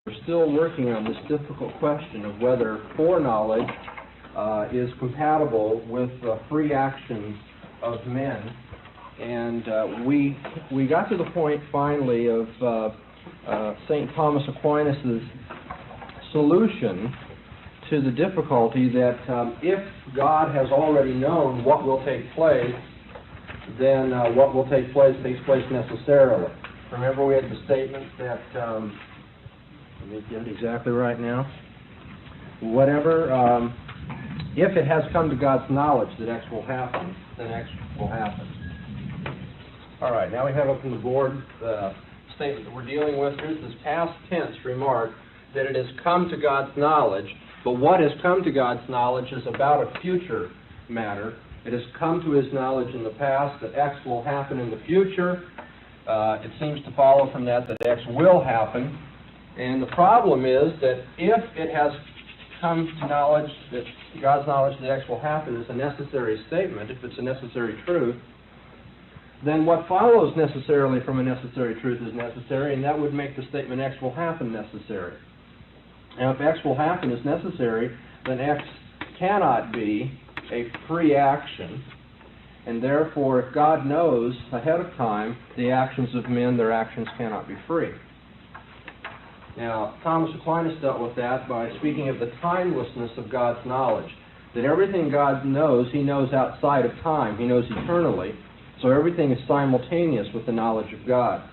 We're still working on this difficult question of whether foreknowledge is compatible with free actions of men. And we got to the point finally of St. Thomas Aquinas' solution to the difficulty that if God has already known what will take place, then what will take place takes place necessarily. Remember, we had the statement that, let me get it exactly right now, whatever, if it has come to God's knowledge that X will happen, then X will happen. All right, now we have up on the board the statement that we're dealing with. Here's this past tense remark that it has come to God's knowledge, but what has come to God's knowledge is about a future matter. It has come to His knowledge in the past that X will happen in the future. It seems to follow from that that X will happen. And the problem is that if it has come to knowledge that God's knowledge that X will happen is a necessary statement, if it's a necessary truth, then what follows necessarily from a necessary truth is necessary, and that would make the statement X will happen necessary. Now, if X will happen is necessary, then X cannot be a free action, and therefore, if God knows ahead of time the actions of men, their actions cannot be free. Now, Thomas Aquinas dealt with that by speaking of the timelessness of God's knowledge, that everything God knows, He knows outside of time. He knows eternally, so everything is simultaneous with the knowledge of God.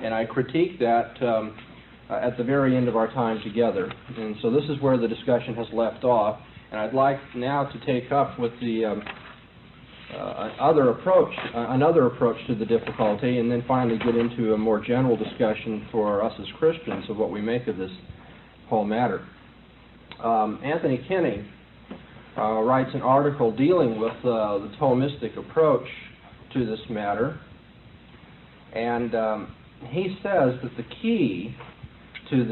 And I critique that at the very end of our time together. And so this is where the discussion has left off. And I'd like now to take up with the another approach to the difficulty, and then finally get into a more general discussion for us as Christians of what we make of this whole matter. Anthony Kenny writes an article dealing with the Thomistic approach to this matter, and he says that the key to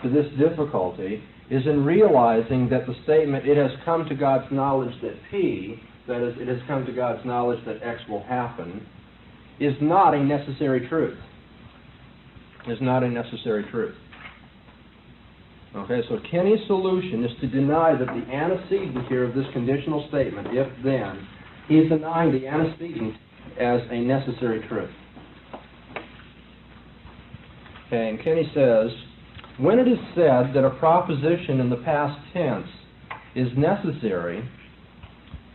this difficulty is in realizing that the statement, it has come to God's knowledge that P, that is, it has come to God's knowledge that X will happen, is not a necessary truth. Is not a necessary truth. Okay, so Kenny's solution is to deny that the antecedent here of this conditional statement, if then, he's denying the antecedent as a necessary truth. Okay, and Kenny says, when it is said that a proposition in the past tense is necessary,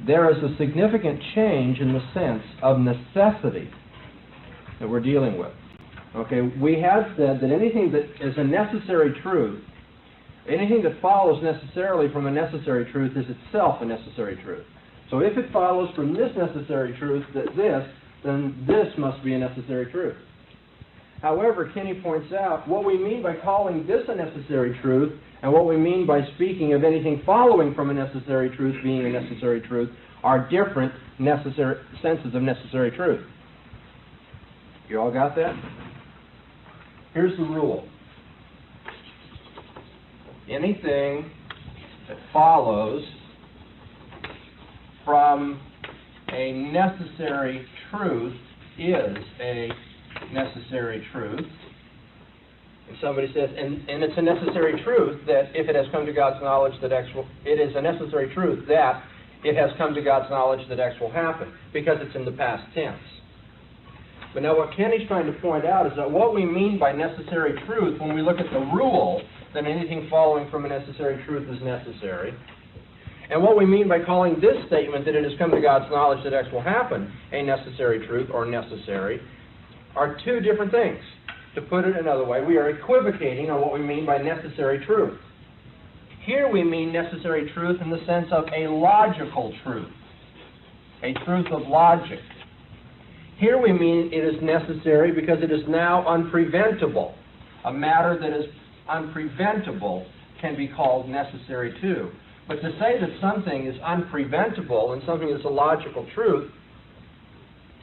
there is a significant change in the sense of necessity that we're dealing with. Okay, we have said that anything that is a necessary truth, anything that follows necessarily from a necessary truth is itself a necessary truth. So if it follows from this necessary truth that this, then this must be a necessary truth. However, Kenny points out, what we mean by calling this a necessary truth and what we mean by speaking of anything following from a necessary truth being a necessary truth are different senses of necessary truth. You all got that? Here's the rule. Anything that follows from a necessary truth is a necessary truth. And somebody says, and it's a necessary truth that if it has come to God's knowledge that X will, it is a necessary truth that it has come to God's knowledge that X will happen, because it's in the past tense. But now what Kenny's trying to point out is that what we mean by necessary truth, when we look at the rule, that anything following from a necessary truth is necessary, and what we mean by calling this statement that it has come to God's knowledge that X will happen a necessary truth or necessary, are two different things. To put it another way, we are equivocating on what we mean by necessary truth. Here we mean necessary truth in the sense of a logical truth, a truth of logic. Here we mean it is necessary because it is now unpreventable. A matter that is unpreventable can be called necessary too. But to say that something is unpreventable and something is a logical truth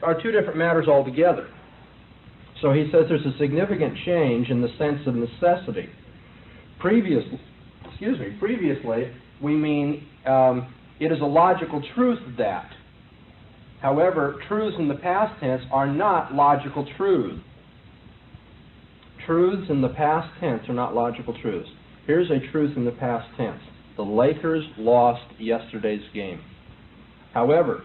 are two different matters altogether. So he says there's a significant change in the sense of necessity. Previously, we mean it is a logical truth that. However, truths in the past tense are not logical truths. truths in the past tense are not logical truths. Here's a truth in the past tense. The Lakers lost yesterday's game. However,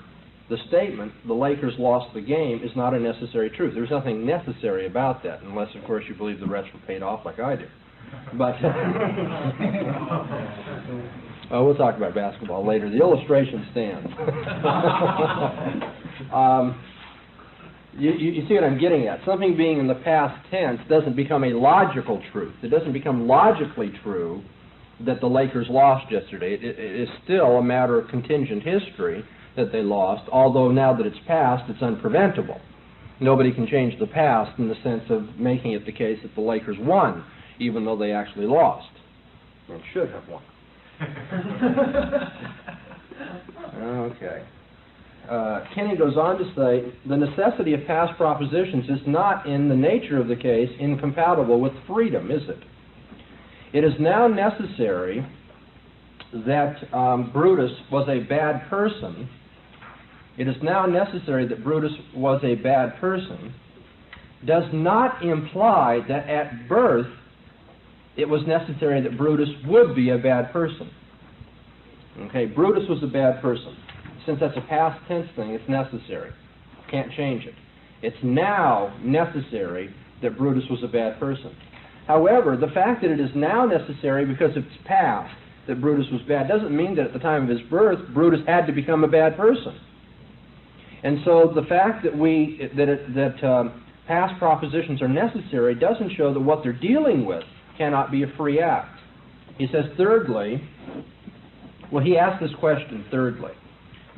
the statement, the Lakers lost the game, is not a necessary truth. There's nothing necessary about that, unless, of course, you believe the rest were paid off like I do. But we'll talk about basketball later. The illustration stands. You see what I'm getting at. Something being in the past tense doesn't become a logical truth. It doesn't become logically true that the Lakers lost yesterday. It is still a matter of contingent history that they lost, although now that it's past, it's unpreventable. Nobody can change the past in the sense of making it the case that the Lakers won, even though they actually lost. Or should have won. Okay. Kenny goes on to say, the necessity of past propositions is not in the nature of the case incompatible with freedom, is it? It is now necessary that Brutus was a bad person. It is now necessary that Brutus was a bad person does not imply that at birth it was necessary that Brutus would be a bad person. Okay, Brutus was a bad person. Since that's a past tense thing, it's necessary. Can't change it. It's now necessary that Brutus was a bad person. However, the fact that it is now necessary because it's past that Brutus was bad doesn't mean that at the time of his birth, Brutus had to become a bad person. And so the fact that past propositions are necessary doesn't show that what they're dealing with cannot be a free act. He says, thirdly, well, he asked this question, thirdly,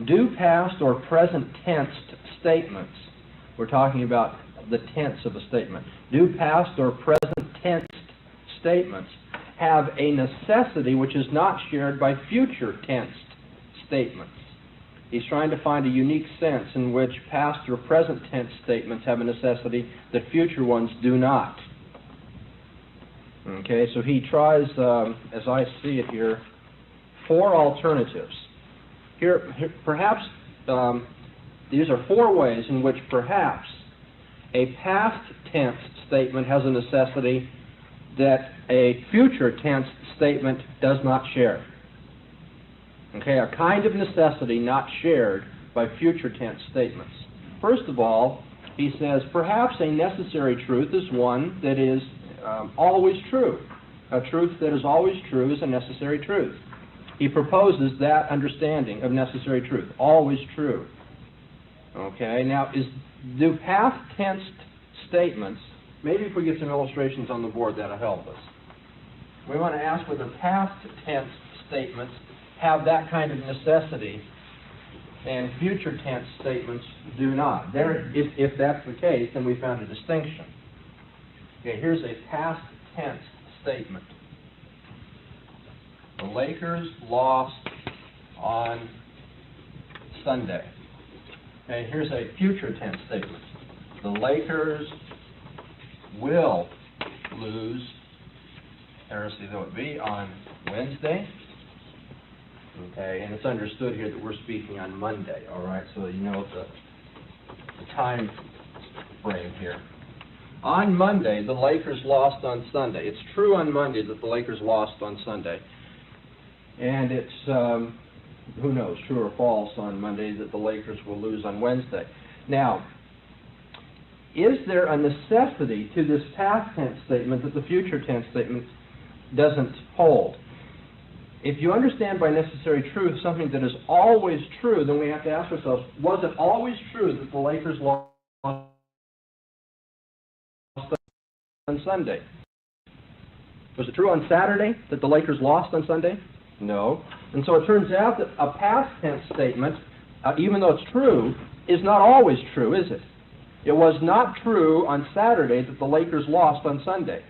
do past or present tense statements, we're talking about the tense of a statement, do past or present tense statements have a necessity which is not shared by future tense statements? He's trying to find a unique sense in which past or present tense statements have a necessity that future ones do not. Okay, so he tries, as I see it here, 4 alternatives. Here perhaps, these are 4 ways in which perhaps a past tense statement has a necessity that a future tense statement does not share. Okay, a kind of necessity not shared by future tense statements. First of all, he says, perhaps a necessary truth is one that is always true. A truth that is always true is a necessary truth. He proposes that understanding of necessary truth, always true. Okay, now do past tense statements, maybe if we get some illustrations on the board that'll help us. We want to ask whether past tense statements have that kind of necessity and future tense statements do not. If that's the case, then we found a distinction. Okay, here's a past tense statement. The Lakers lost on Sunday. Okay, here's a future tense statement. The Lakers will lose, heresy though it be, on Wednesday. Okay, and it's understood here that we're speaking on Monday, all right? So you know the time frame here. On Monday, the Lakers lost on Sunday. It's true on Monday that the Lakers lost on Sunday. And it's, who knows, true or false on Monday that the Lakers will lose on Wednesday. Now, is there a necessity to this past tense statement that the future tense statement doesn't hold? If you understand by necessary truth something that is always true, then we have to ask ourselves, was it always true that the Lakers lost on Sunday? Was it true on Saturday that the Lakers lost on Sunday? No. And so it turns out that a past tense statement, even though it's true, is not always true, is it? It was not true on Saturday that the Lakers lost on Sunday.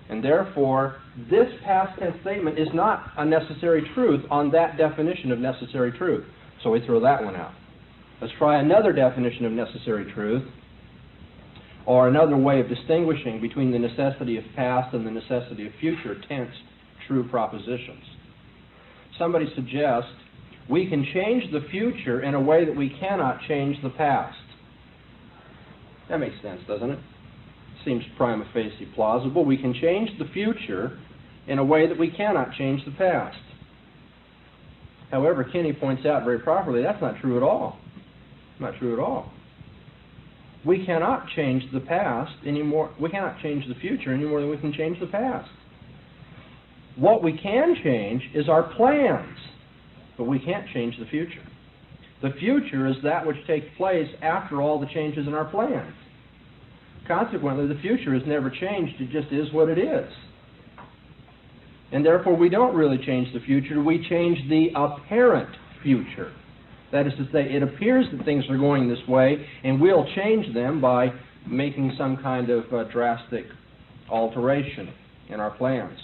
And therefore, this past tense statement is not a necessary truth on that definition of necessary truth. So we throw that one out. Let's try another definition of necessary truth, or another way of distinguishing between the necessity of past and the necessity of future tense true propositions. Somebody suggests we can change the future in a way that we cannot change the past. That makes sense, doesn't it? seems prima facie plausible. We can change the future in a way that we cannot change the past. However, Kinney points out very properly that's not true at all. Not true at all. We cannot change the past anymore. We cannot change the future any more than we can change the past. What we can change is our plans, but we can't change the future. The future is that which takes place after all the changes in our plans. Consequently, the future is never changed. It just is what it is. And therefore, we don't really change the future. We change the apparent future. That is to say, it appears that things are going this way, and we'll change them by making some kind of drastic alteration in our plans.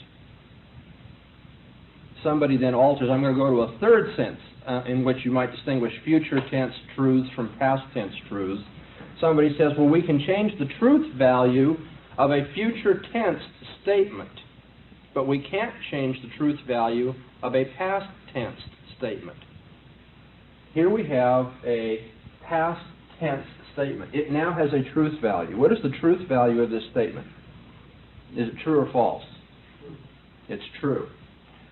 Somebody then alters. I'm going to go to a third sense in which you might distinguish future tense truths from past tense truths. Somebody says, well, we can change the truth value of a future tense statement, but we can't change the truth value of a past tense statement. Here we have a past tense statement. It now has a truth value. What is the truth value of this statement? Is it true or false? It's true.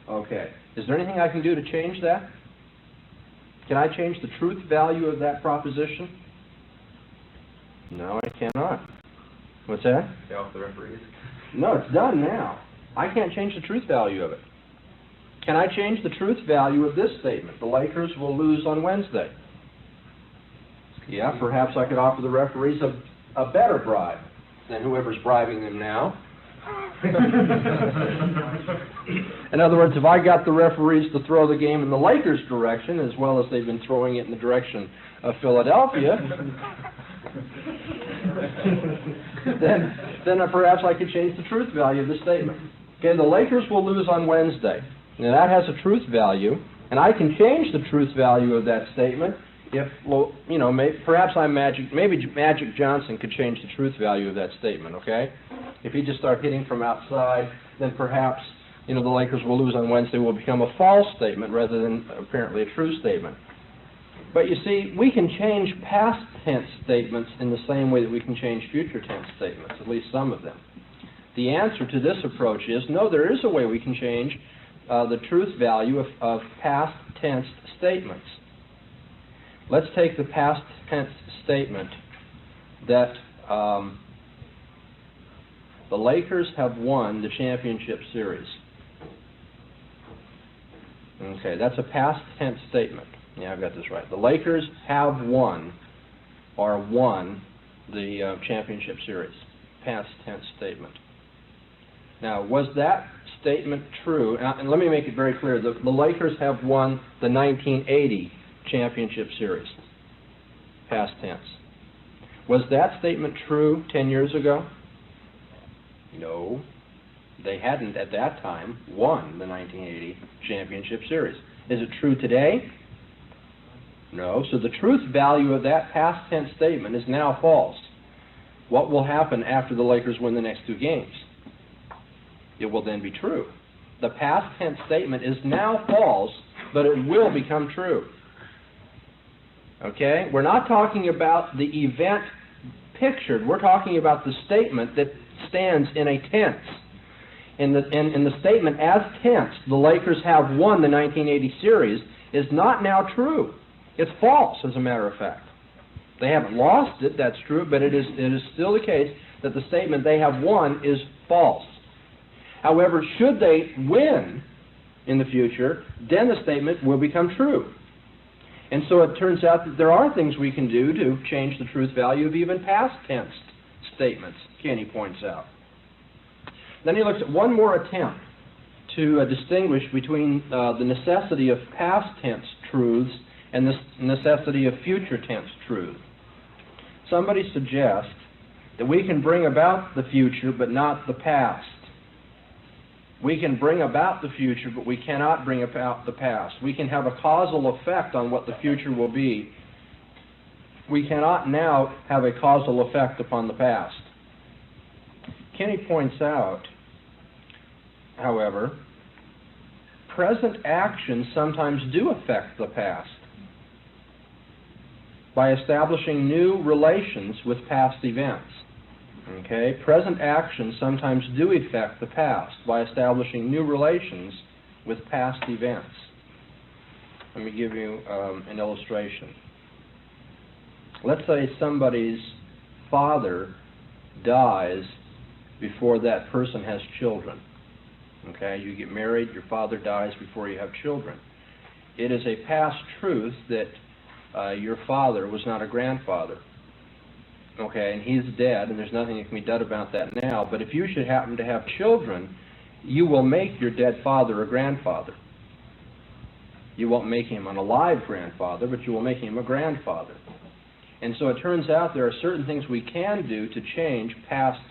Okay. Is there anything I can do to change that? Can I change the truth value of that proposition? No, I cannot. What's that? Stay off the referees. No, it's done now. I can't change the truth value of it. Can I change the truth value of this statement? The Lakers will lose on Wednesday. Yeah, perhaps I could offer the referees a better bribe than whoever's bribing them now. In other words, if I got the referees to throw the game in the Lakers' direction, as well as they've been throwing it in the direction of Philadelphia, then perhaps I could change the truth value of the statement. Okay, the Lakers will lose on Wednesday. Now that has a truth value, and I can change the truth value of that statement if, well, you know, perhaps maybe Magic Johnson could change the truth value of that statement, okay? If he just started hitting from outside, then perhaps, you know, the Lakers will lose on Wednesday will become a false statement rather than apparently a true statement. But you see, we can change past tense statements in the same way that we can change future tense statements, at least some of them. The answer to this approach is, no, there is a way we can change the truth value of past tense statements. Let's take the past tense statement that the Lakers have won the championship series. Okay, that's a past tense statement. Yeah, I've got this right. The Lakers have won or won the championship series. Past tense statement. Now, was that statement true? And let me make it very clear. The Lakers have won the 1980 championship series. Past tense. Was that statement true 10 years ago? No. They hadn't, at that time, won the 1980 championship series. Is it true today? No. So the truth value of that past tense statement is now false. What will happen after the Lakers win the next two games? It will then be true. The past tense statement is now false, but it will become true. Okay? We're not talking about the event pictured. We're talking about the statement that stands in a tense. In the statement as tense, the Lakers have won the 1980 series, is not now true. It's false, as a matter of fact. They haven't lost it, that's true, but it is still the case that the statement they have won is false. However, should they win in the future, then the statement will become true. And so it turns out that there are things we can do to change the truth value of even past tense statements, Kenny points out. Then he looks at one more attempt to distinguish between the necessity of past tense truths and the necessity of future tense truth. Somebody suggests that we can bring about the future but not the past. We can bring about the future, but we cannot bring about the past. We can have a causal effect on what the future will be. We cannot now have a causal effect upon the past. Kenny points out, however, present actions sometimes do affect the past by establishing new relations with past events. Okay? Present actions sometimes do affect the past by establishing new relations with past events. Let me give you an illustration. Let's say somebody's father dies before that person has children. Okay? You get married, your father dies before you have children. It is a past truth that your father was not a grandfather. Okay, and he's dead, and there's nothing that can be done about that now. But if you should happen to have children, you will make your dead father a grandfather. You won't make him an alive grandfather, but you will make him a grandfather. And so it turns out there are certain things we can do to change past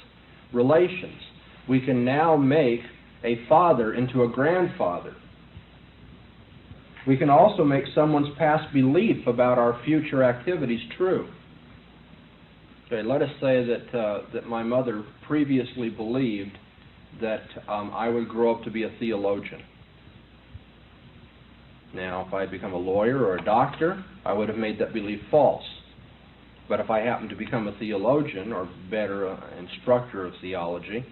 relations. We can now make a father into a grandfather. We can also make someone's past belief about our future activities true. Okay, let us say that my mother previously believed that I would grow up to be a theologian. Now, if I had become a lawyer or a doctor, I would have made that belief false. But if I happen to become a theologian, or better, an instructor of theology,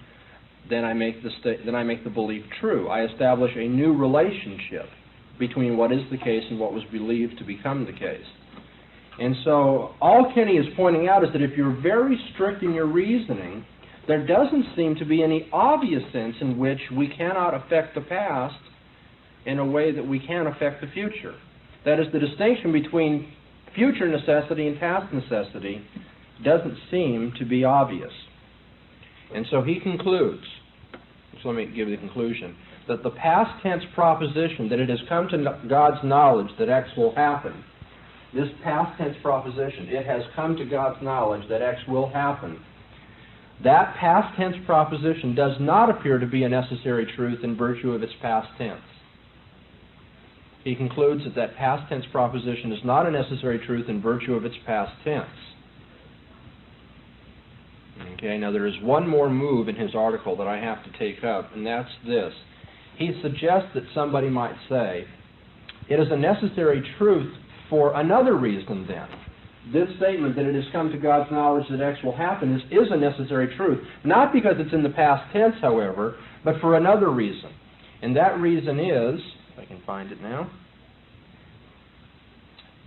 then I make the belief true. I establish a new relationship between what is the case and what was believed to become the case. And so all Kenny is pointing out is that if you're very strict in your reasoning, there doesn't seem to be any obvious sense in which we cannot affect the past in a way that we can affect the future. That is, the distinction between future necessity and past necessity doesn't seem to be obvious. And so he concludes, so let me give you the conclusion, that the past tense proposition that it has come to God's knowledge that X will happen, this past tense proposition, it has come to God's knowledge that X will happen, that past tense proposition does not appear to be a necessary truth in virtue of its past tense. He concludes that that past tense proposition is not a necessary truth in virtue of its past tense. Okay, now there is one more move in his article that I have to take up, and that's this. He suggests that somebody might say, it is a necessary truth for another reason then. This statement that it has come to God's knowledge that X will happen is a necessary truth. Not because it's in the past tense, however, but for another reason. And that reason is, if I can find it now,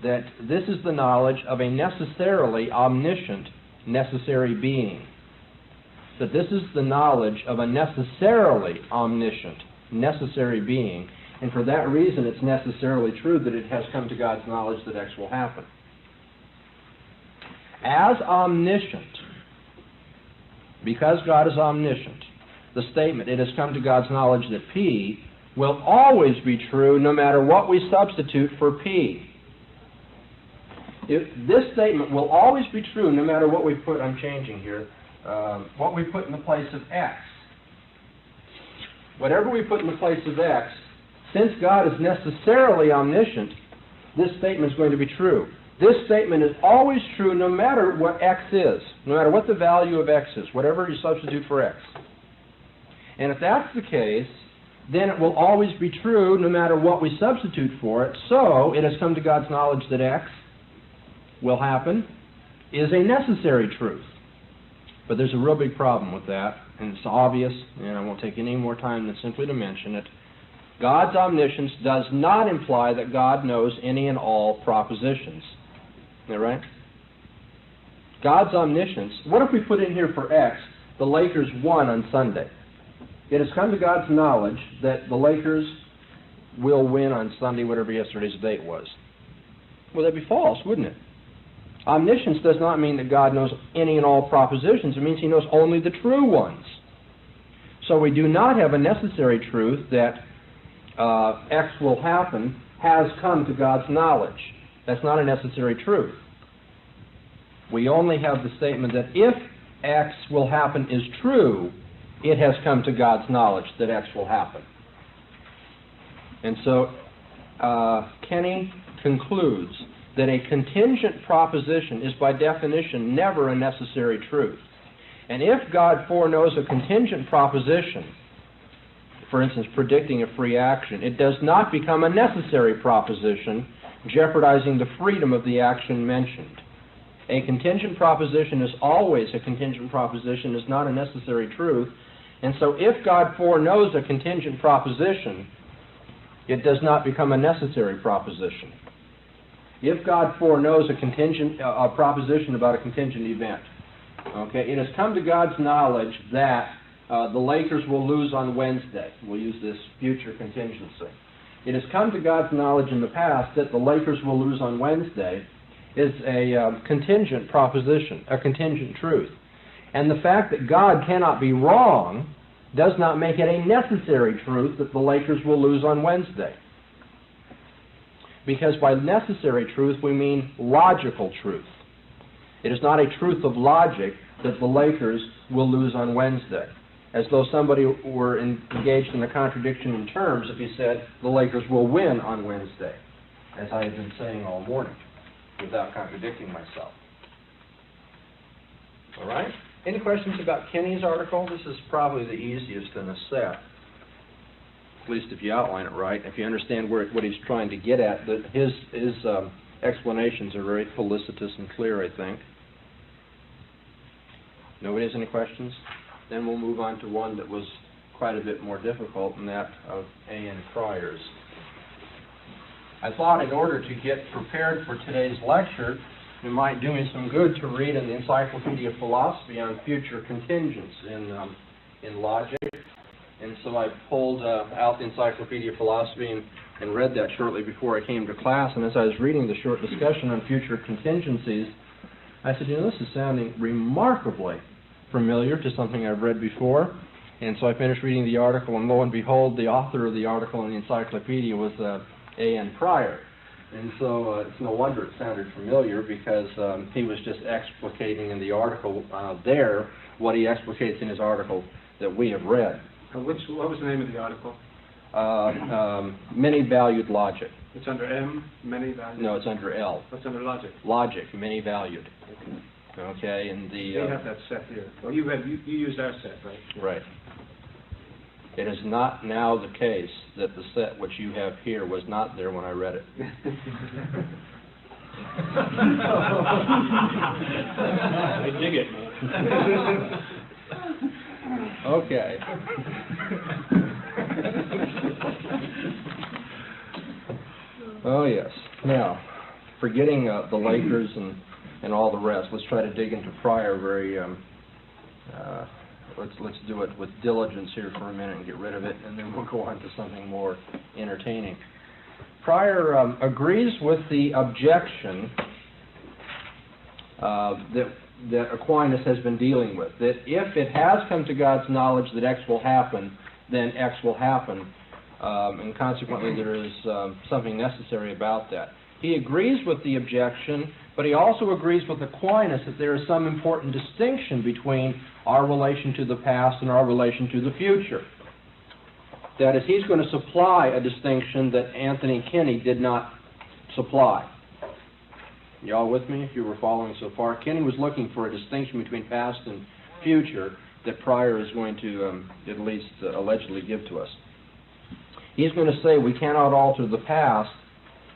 that this is the knowledge of a necessarily omniscient, necessary being. That this is the knowledge of a necessarily omniscient, necessary being. And for that reason, it's necessarily true that it has come to God's knowledge that X will happen. As omniscient, because God is omniscient, the statement, it has come to God's knowledge that P, will always be true no matter what we substitute for P. This statement will always be true no matter what we put, I'm changing here, what we put in the place of X. Whatever we put in the place of X, since God is necessarily omniscient, this statement is going to be true. This statement is always true no matter what X is, no matter what the value of X is, whatever you substitute for X. And if that's the case, then it will always be true no matter what we substitute for it. So it has come to God's knowledge that X will happen is a necessary truth. But there's a real big problem with that, and it's obvious, and I won't take any more time than simply to mention it. God's omniscience does not imply that God knows any and all propositions. Isn't that right? God's omniscience, what if we put in here for X, the Lakers won on Sunday? It has come to God's knowledge that the Lakers will win on Sunday, whatever yesterday's date was. Well, that'd be false, wouldn't it? Omniscience does not mean that God knows any and all propositions. It means He knows only the true ones. So we do not have a necessary truth that X will happen has come to God's knowledge. That's not a necessary truth. We only have the statement that if X will happen is true, it has come to God's knowledge that X will happen. And so Kenny concludes that a contingent proposition is by definition never a necessary truth. And if God foreknows a contingent proposition, for instance, predicting a free action, it does not become a necessary proposition, jeopardizing the freedom of the action mentioned. A contingent proposition is always a contingent proposition, is not a necessary truth. And so if God foreknows a contingent proposition, it does not become a necessary proposition. If God foreknows a proposition about a contingent event, okay, it has come to God's knowledge that the Lakers will lose on Wednesday. We'll use this future contingency. It has come to God's knowledge in the past that the Lakers will lose on Wednesday is a contingent proposition, a contingent truth. And the fact that God cannot be wrong does not make it a necessary truth that the Lakers will lose on Wednesday. Because by necessary truth we mean logical truth. It is not a truth of logic that the Lakers will lose on Wednesday. As though somebody were engaged in a contradiction in terms if he said the Lakers will win on Wednesday, as I have been saying all morning, without contradicting myself. All right? Any questions about Kenny's article? This is probably the easiest in a set, at least if you outline it right. If you understand what he's trying to get at, his explanations are very felicitous and clear, I think. Nobody has any questions? Then we'll move on to one that was quite a bit more difficult, and that of A.N. Cryer's. I thought in order to get prepared for today's lecture, it might do me some good to read in the Encyclopedia of Philosophy on future contingents in logic. And so I pulled out the Encyclopedia of Philosophy and read that shortly before I came to class. And as I was reading the short discussion on future contingencies, I said, this is sounding remarkably familiar to something I've read before. And so I finished reading the article, and lo and behold, the author of the article in the encyclopedia was A.N. Cryer. And so it's no wonder it sounded familiar, because he was just explicating in the article there what he explicates in his article that we have read. What was the name of the article? Many-valued logic. It's under M, many-valued? No, it's under L. What's under logic? Logic, many-valued. Okay, and we have that set here. Well, you used our set, right? Right. It is not now the case that the set which you have here was not there when I read it. I dig it, man. Okay. Oh, yes. Now, forgetting the Lakers and all the rest, let's try to dig into Pryor very... Let's do it with diligence here for a minute and get rid of it, and then we'll go on to something more entertaining. Pryor agrees with the objection that Aquinas has been dealing with, that if it has come to God's knowledge that X will happen, then X will happen, and consequently there is something necessary about that. He agrees with the objection, but he also agrees with Aquinas that there is some important distinction between our relation to the past and our relation to the future. That is, he's going to supply a distinction that Anthony Kenny did not supply. You all with me, if you were following so far? Kenny was looking for a distinction between past and future that Pryor is going to at least allegedly give to us. He's going to say we cannot alter the past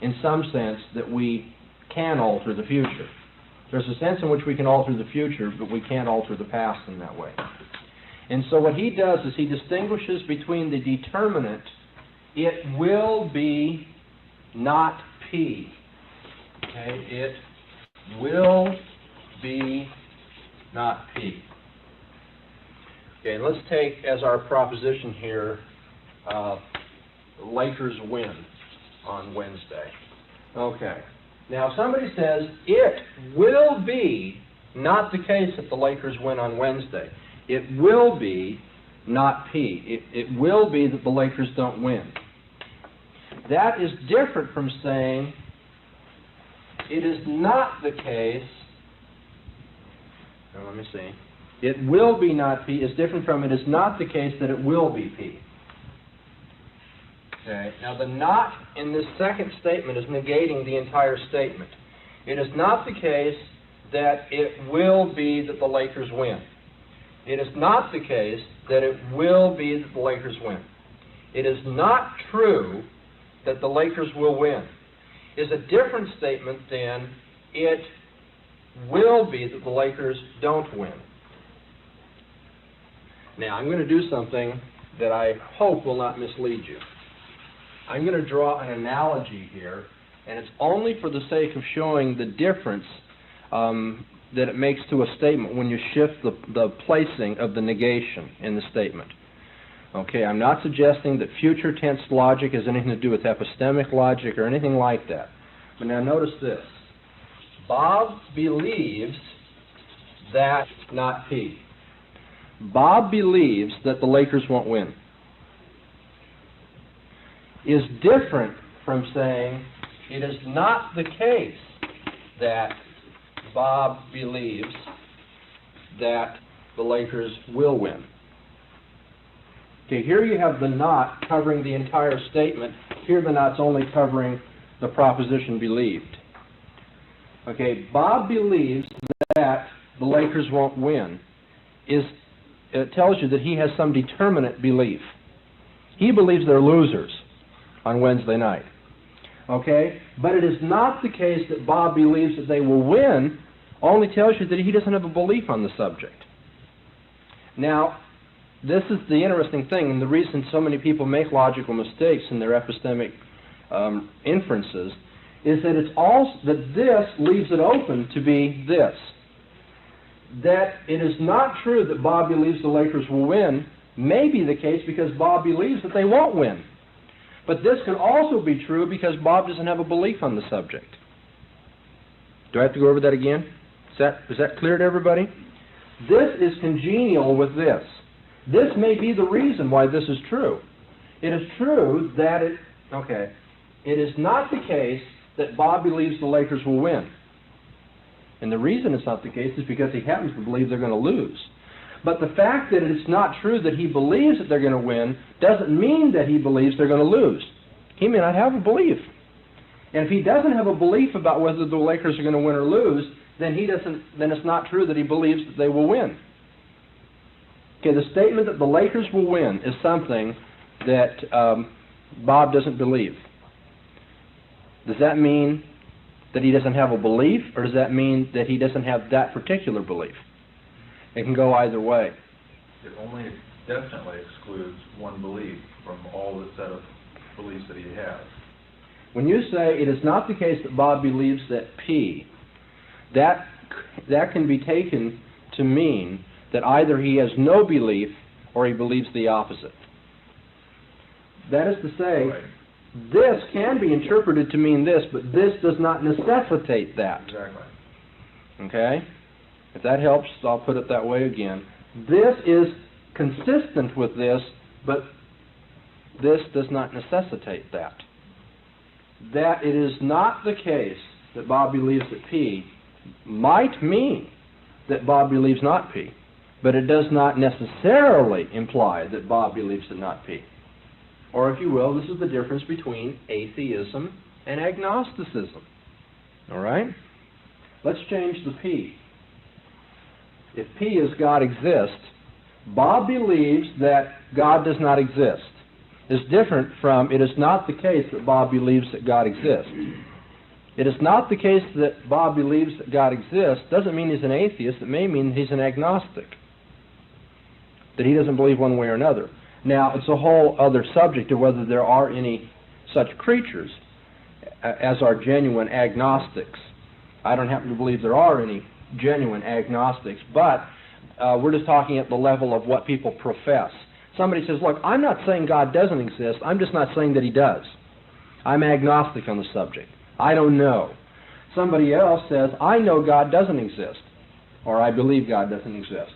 in some sense that we can alter the future. There's a sense in which we can alter the future, but we can't alter the past in that way. And so what he does is he distinguishes between the determinant, it will be not P. Okay, it will be not P. Okay, and let's take as our proposition here, Lakers win on Wednesday. Okay. Now, if somebody says, it will be not the case that the Lakers win on Wednesday. It will be not P. It will be that the Lakers don't win. That is different from saying, it is not the case, now let me see, it will be not P is different from it is not the case that it will be P. Okay. Now the not in this second statement is negating the entire statement. It is not the case that it will be that the Lakers win. It is not the case that it will be that the Lakers win. It is not true that the Lakers will win. Is a different statement than it will be that the Lakers don't win. Now, I'm going to do something that I hope will not mislead you. I'm going to draw an analogy here, and it's only for the sake of showing the difference that it makes to a statement when you shift the placing of the negation in the statement. Okay, I'm not suggesting that future tense logic has anything to do with epistemic logic or anything like that. But now notice this. Bob believes that, not P. Bob believes that the Lakers won't win. Is different from saying it is not the case that Bob believes that the Lakers will win. Okay, here you have the not covering the entire statement. Here the not's only covering the proposition believed. Okay, Bob believes that the Lakers won't win. It tells you that he has some determinate belief. He believes they're losers on Wednesday night. Okay? But it is not the case that Bob believes that they will win, only tells you that he doesn't have a belief on the subject. Now, this is the interesting thing, and the reason so many people make logical mistakes in their epistemic inferences is that that this leaves it open to be this. That it is not true that Bob believes the Lakers will win may be the case because Bob believes that they won't win. But this can also be true because Bob doesn't have a belief on the subject. Do I have to go over that again? Is that clear to everybody? This is congenial with this. This may be the reason why this is true. It is true that it is not the case that Bob believes the Lakers will win. And the reason it's not the case is because he happens to believe they're going to lose. But the fact that it's not true that he believes that they're going to win doesn't mean that he believes they're going to lose. He may not have a belief. And if he doesn't have a belief about whether the Lakers are going to win or lose, then it's not true that he believes that they will win. Okay, the statement that the Lakers will win is something that Bob doesn't believe. Does that mean that he doesn't have a belief, or does that mean that he doesn't have that particular belief? It can go either way. It only definitely excludes one belief from all the set of beliefs that he has. When you say it is not the case that Bob believes that P, that can be taken to mean that either he has no belief or he believes the opposite. That is to say, Right. This can be interpreted to mean this, but this does not necessitate that. Exactly. Okay? If that helps, I'll put it that way again. This is consistent with this, but this does not necessitate that. That it is not the case that Bob believes that P might mean that Bob believes not P, but it does not necessarily imply that Bob believes it not P. Or if you will, this is the difference between atheism and agnosticism. All right? Let's change the P. If P is God exists, Bob believes that God does not exist. It's different from it is not the case that Bob believes that God exists. It is not the case that Bob believes that God exists doesn't mean he's an atheist. It may mean he's an agnostic, that he doesn't believe one way or another. Now, it's a whole other subject of whether there are any such creatures as are genuine agnostics. I don't happen to believe there are any genuine agnostics, but we're just talking at the level of what people profess. Somebody says, look, I'm not saying God doesn't exist, I'm just not saying that he does. I'm agnostic on the subject. I don't know. Somebody else says, I know God doesn't exist, or I believe God doesn't exist.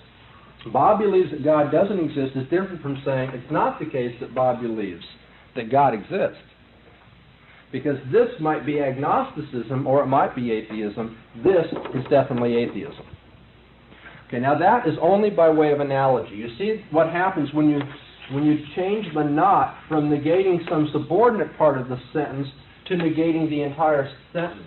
Bob believes that God doesn't exist is different from saying it's not the case that Bob believes that God exists. Because this might be agnosticism or it might be atheism. This is definitely atheism. Okay, now that is only by way of analogy. You see what happens when you change the not from negating some subordinate part of the sentence to negating the entire sentence.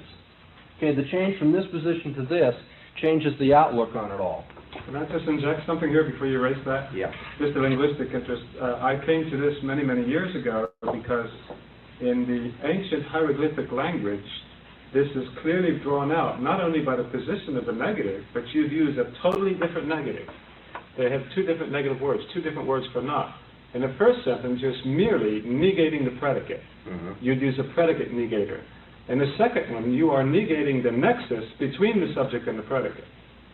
Okay, the change from this position to this changes the outlook on it all. Can I just inject something here before you erase that? Yeah. Just a linguistic interest. I came to this many, many years ago because in the ancient hieroglyphic language, this is clearly drawn out, not only by the position of the negative, but you've used a totally different negative. They have two different negative words, two different words for not. In the first sentence, you're merely negating the predicate. You'd use a predicate negator. In the second one, you are negating the nexus between the subject and the predicate.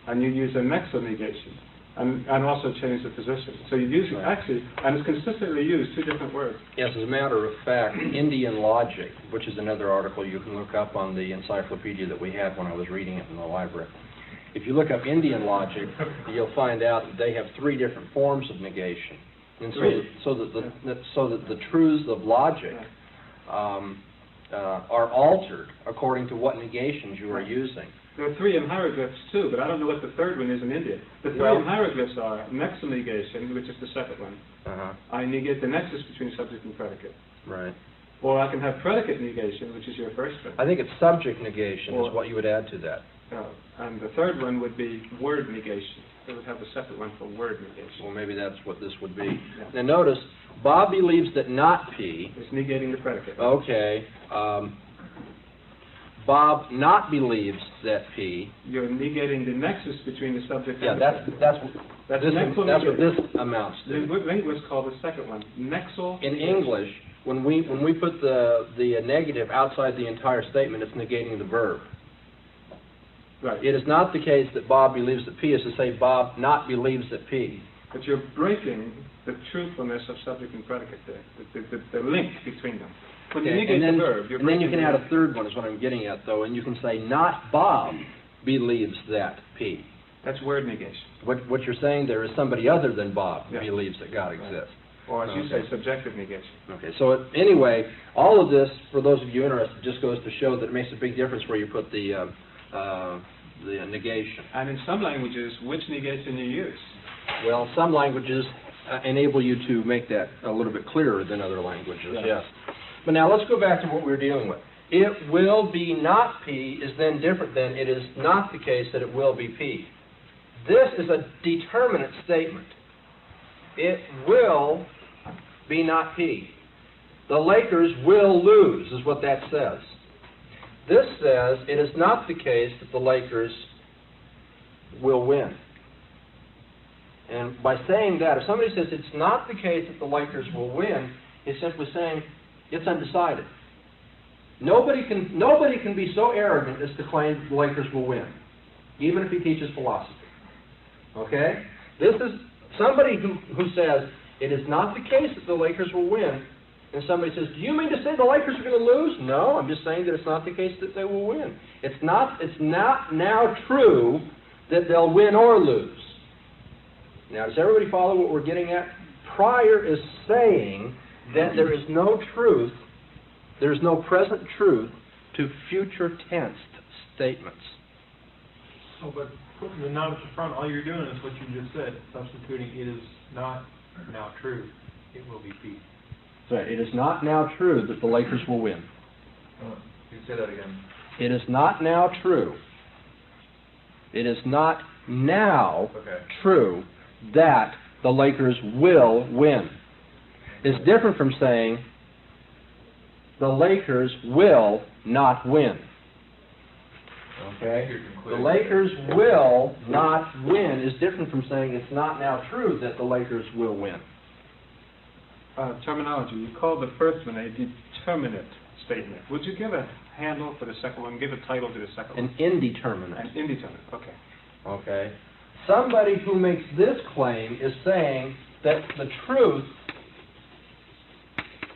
And you use a nexo negation. And also change the position. So you use, actually, and it's consistently used, two different words. Yes, as a matter of fact, Indian logic, which is another article you can look up on the encyclopedia that we had when I was reading it in the library. If you look up Indian logic, you'll find out that they have three different forms of negation. And so that the truths of logic are altered according to what negations you are using. There are three in hieroglyphs too, but I don't know what the third one is in India. The three in hieroglyphs are nexo negation, which is the second one. I negate the nexus between subject and predicate. Right. Or I can have predicate negation, which is your first one. I think it's subject negation is what you would add to that. And the third one would be word negation. They would have a separate one for word negation. Well, maybe that's what this would be. Now notice, Bob believes that not P. It's negating the predicate. Okay. Bob not believes that P. You're negating the nexus between the subject and the predicate. That's what this amounts to. Linguists call the second one nexal. In English, when we put the negative outside the entire statement, it's negating the verb. Right. It is not the case that Bob believes that P is to say Bob not believes that P. But you're breaking the truthfulness of subject and predicate there, the link between them. When you negate the verb, you're and then you breaking can the add a third one is what I'm getting at, though, and you can say not Bob believes that P. That's word negation. What you're saying there is somebody other than Bob believes that God exists. Or as you say, subjective negation. Okay, so anyway, all of this, for those of you interested, just goes to show that it makes a big difference where you put the negation. And in some languages, which negation you use? Well, some languages enable you to make that a little bit clearer than other languages, yes. But now let's go back to what we were dealing with. It will be not P is then different than it is not the case that it will be P. This is a determinate statement. It will be not P. The Lakers will lose is what that says. This says it is not the case that the Lakers will win. And by saying that, if somebody says it's not the case that the Lakers will win, it's simply saying it's undecided. Nobody can be so arrogant as to claim that the Lakers will win, even if he teaches philosophy. Okay? This is somebody who says it is not the case that the Lakers will win, and somebody says, do you mean to say the Lakers are going to lose? No, I'm just saying that it's not the case that they will win. It's not now true that they'll win or lose. Now, does everybody follow what we're getting at? Prior is saying that there is no truth, there is no present truth to future tense statements. Oh, but putting the not at the front, all you're doing is what you just said, substituting it is not now true, it will be P. Right. It is not now true that the Lakers will win. You say that again. It is not now true. It is not now true that the Lakers will win. It's different from saying the Lakers will not win. Okay? The Lakers will not win is different from saying it's not now true that the Lakers will win. Terminology. You called the first one a determinate statement. Would you give a handle for the second one? Give a title to the second one. An indeterminate. An indeterminate. Okay. Okay. Somebody who makes this claim is saying that the truth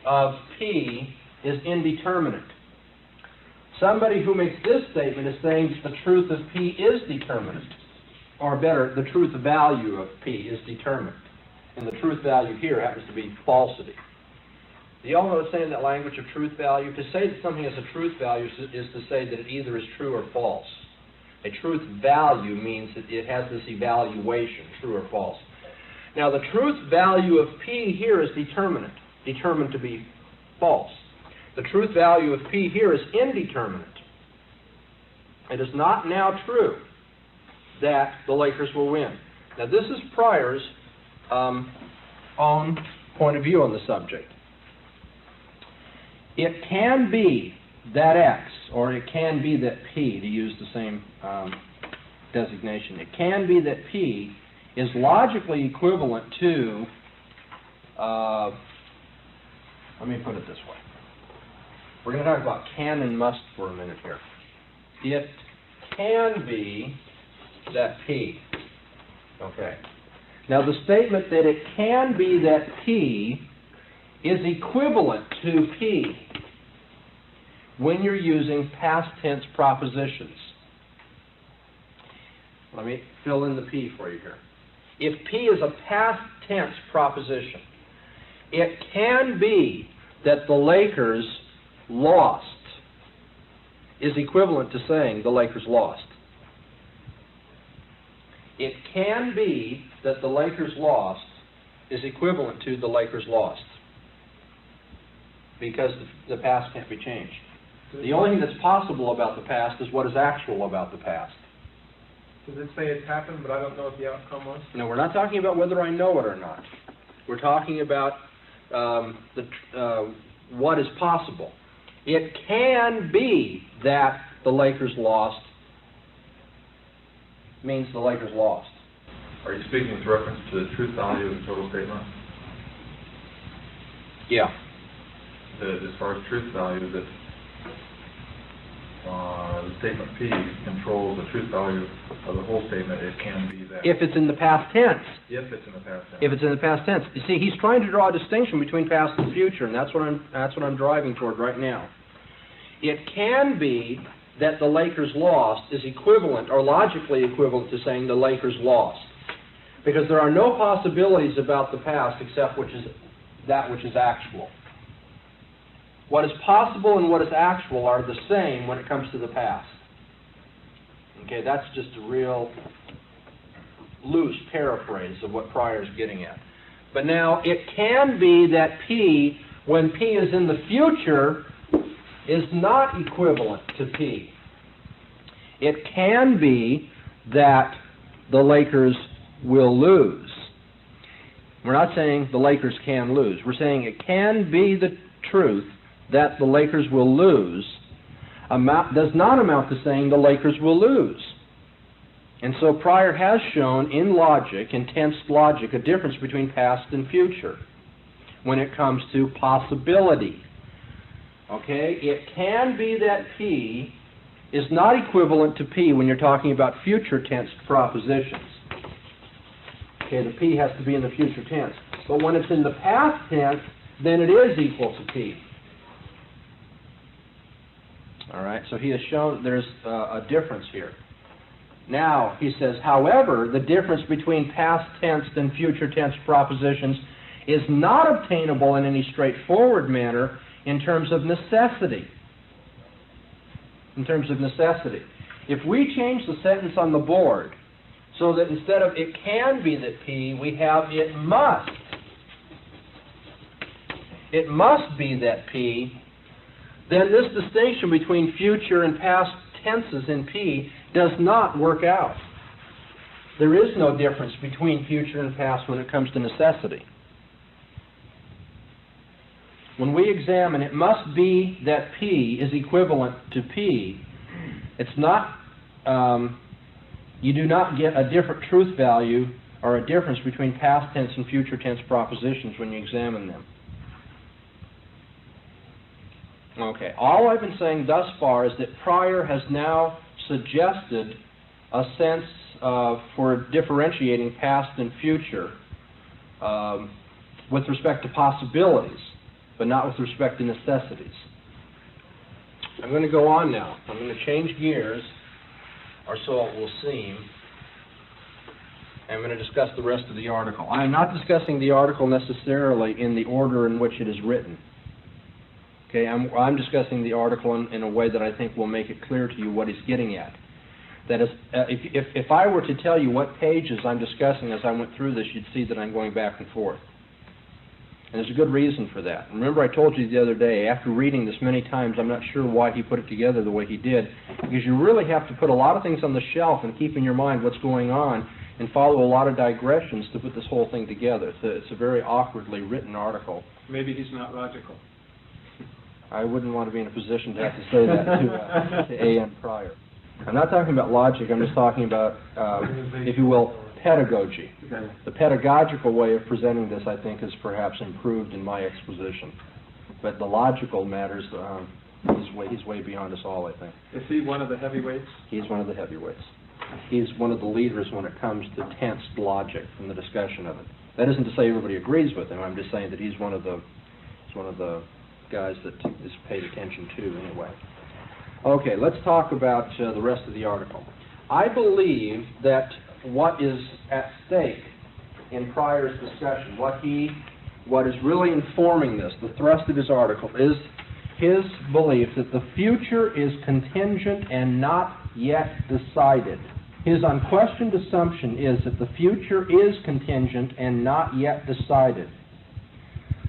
of P is indeterminate. Somebody who makes this statement is saying the truth of P is determinate. Or better, the truth value of P is determinate. And the truth value here happens to be falsity. Do you all know what's saying in that language of truth value? To say that something has a truth value is to say that it either is true or false. A truth value means that it has this evaluation, true or false. Now, the truth value of P here is determinate, determined to be false. The truth value of P here is indeterminate. It is not now true that the Lakers will win. Now, this is Pryor's own point of view on the subject. It can be that X, or it can be that P, to use the same designation, it can be that P is logically equivalent to, let me put it this way. We're going to talk about can and must for a minute here. It can be that P. Okay. Now the statement that it can be that P is equivalent to P when you're using past tense propositions. Let me fill in the P for you here. If P is a past tense proposition, it can be that the Lakers lost is equivalent to saying the Lakers lost. It can be that the Lakers lost is equivalent to the Lakers lost, because the past can't be changed. The only thing that's possible about the past is what is actual about the past. Does it say it's happened, but I don't know what the outcome was? No, we're not talking about whether I know it or not. We're talking about what is possible. It can be that the Lakers lost means the Lakers lost. Are you speaking with reference to the truth value of the total statement? Yeah. As far as truth value, that the statement P controls the truth value of the whole statement. It can be that. If it's in the past tense. If it's in the past tense. If it's in the past tense. You see, he's trying to draw a distinction between past and future, and that's what I'm driving toward right now. It can be that the Lakers lost is equivalent, or logically equivalent, to saying the Lakers lost, because there are no possibilities about the past except that which is actual. What is possible and what is actual are the same when it comes to the past. Okay, that's just a real loose paraphrase of what Pryor's getting at. But now, it can be that P, when P is in the future, is not equivalent to P. It can be that the Lakers will lose. We're not saying the Lakers can lose. We're saying it can be the truth that the Lakers will lose does not amount to saying the Lakers will lose. And so Pryor has shown in logic, in tense logic, a difference between past and future when it comes to possibility. Okay? It can be that P is not equivalent to P when you're talking about future tense propositions. Okay, the P has to be in the future tense. But when it's in the past tense, then it is equal to P. All right, so he has shown there's a difference here. Now, he says, however, the difference between past tense and future tense propositions is not obtainable in any straightforward manner in terms of necessity. In terms of necessity. If we change the sentence on the board so that instead of it can be that P, we have it must. It must be that P, then this distinction between future and past tenses in P does not work out. There is no difference between future and past when it comes to necessity. When we examine it must be that P is equivalent to P, it's not, you do not get a different truth value or a difference between past tense and future tense propositions when you examine them. Okay, all I've been saying thus far is that Pryor has now suggested a sense for differentiating past and future with respect to possibilities, but not with respect to necessities. I'm going to go on now. I'm going to change gears, or so it will seem. I'm going to discuss the rest of the article. I am not discussing the article necessarily in the order in which it is written. Okay, I'm discussing the article in a way that I think will make it clear to you what he's getting at. That is, if I were to tell you what pages I'm discussing as I went through this, you'd see that I'm going back and forth. And there's a good reason for that. Remember I told you the other day, after reading this many times, I'm not sure why he put it together the way he did, because you really have to put a lot of things on the shelf and keep in your mind what's going on and follow a lot of digressions to put this whole thing together. It's a very awkwardly written article. Maybe he's not logical. I wouldn't want to be in a position to have to say that to A.N. Pryor. I'm not talking about logic, I'm just talking about, if you will, pedagogy. Okay. The pedagogical way of presenting this, I think, is perhaps improved in my exposition. But the logical matters, he's way beyond us all, I think. Is he one of the heavyweights? He's one of the heavyweights. He's one of the leaders when it comes to tensed logic and the discussion of it. That isn't to say everybody agrees with him. I'm just saying that he's one of the guys that is paid attention to anyway. Okay, let's talk about the rest of the article. I believe that what is at stake in Pryor's discussion, what is really informing this, the thrust of his article, is his belief that the future is contingent and not yet decided. His unquestioned assumption is that the future is contingent and not yet decided.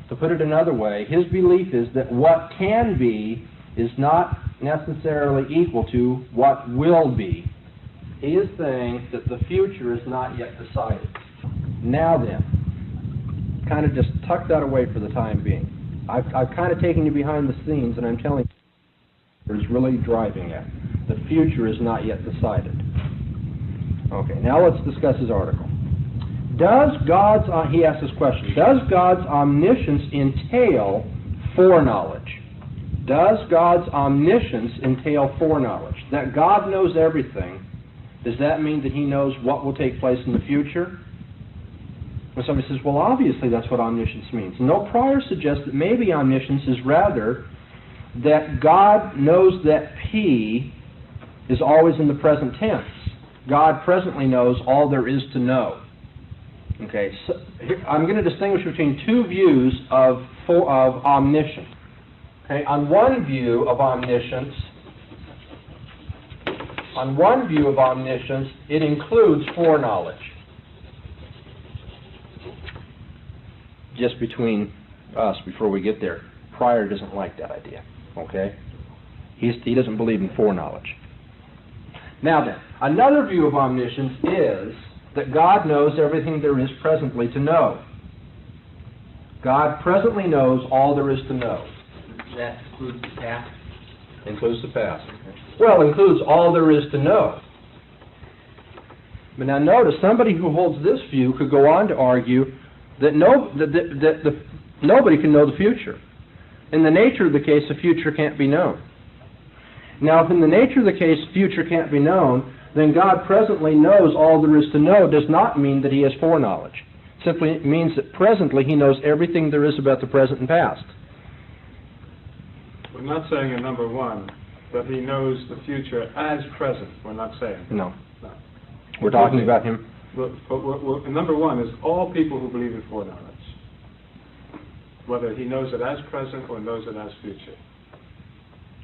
To put it another way, his belief is that what can be is not necessarily equal to what will be. He is saying that the future is not yet decided. Now then, kind of just tuck that away for the time being. I've kind of taken you behind the scenes, and I'm telling you what he's really driving at. The future is not yet decided. Okay, now let's discuss his article. He asks this question, does God's omniscience entail foreknowledge? Does God's omniscience entail foreknowledge? That God knows everything, does that mean that he knows what will take place in the future? When somebody says, well, obviously that's what omniscience means. No, Pryor suggests that maybe omniscience is rather that God knows that P is always in the present tense. God presently knows all there is to know. Okay, so I'm going to distinguish between two views of omniscience. Okay, on one view of omniscience, it includes foreknowledge. Just between us, before we get there, Pryor doesn't like that idea. Okay, he doesn't believe in foreknowledge. Now then, another view of omniscience is that God knows everything there is presently to know. God presently knows all there is to know. That includes the past? Includes the past. Well, includes all there is to know. But now notice, somebody who holds this view could go on to argue that nobody can know the future. In the nature of the case, the future can't be known. Now, if in the nature of the case, future can't be known, then God presently knows all there is to know does not mean that he has foreknowledge. It simply means that presently he knows everything there is about the present and past. We're not saying in number one that he knows the future as present. We're not saying. No. We're talking about him. Number one is all people who believe in foreknowledge, whether he knows it as present or knows it as future.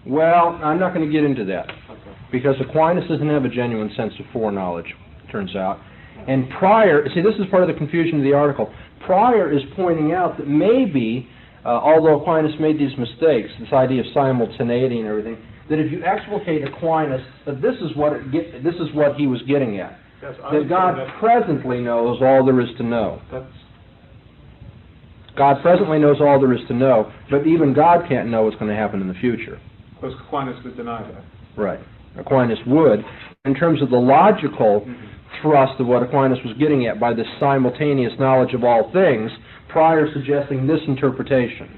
Well, I'm not going to get into that. Okay. Because Aquinas doesn't have a genuine sense of foreknowledge, it turns out. And Pryor, see, this is part of the confusion of the article. Pryor is pointing out that maybe, although Aquinas made these mistakes, this idea of simultaneity and everything, that if you explicate Aquinas, that this is what he was getting at. Yes, that God presently knows all there is to know. God presently knows all there is to know, but even God can't know what's going to happen in the future. Because Aquinas would deny that. Right. Aquinas would. In terms of the logical thrust of what Aquinas was getting at by this simultaneous knowledge of all things, Pryor suggesting this interpretation.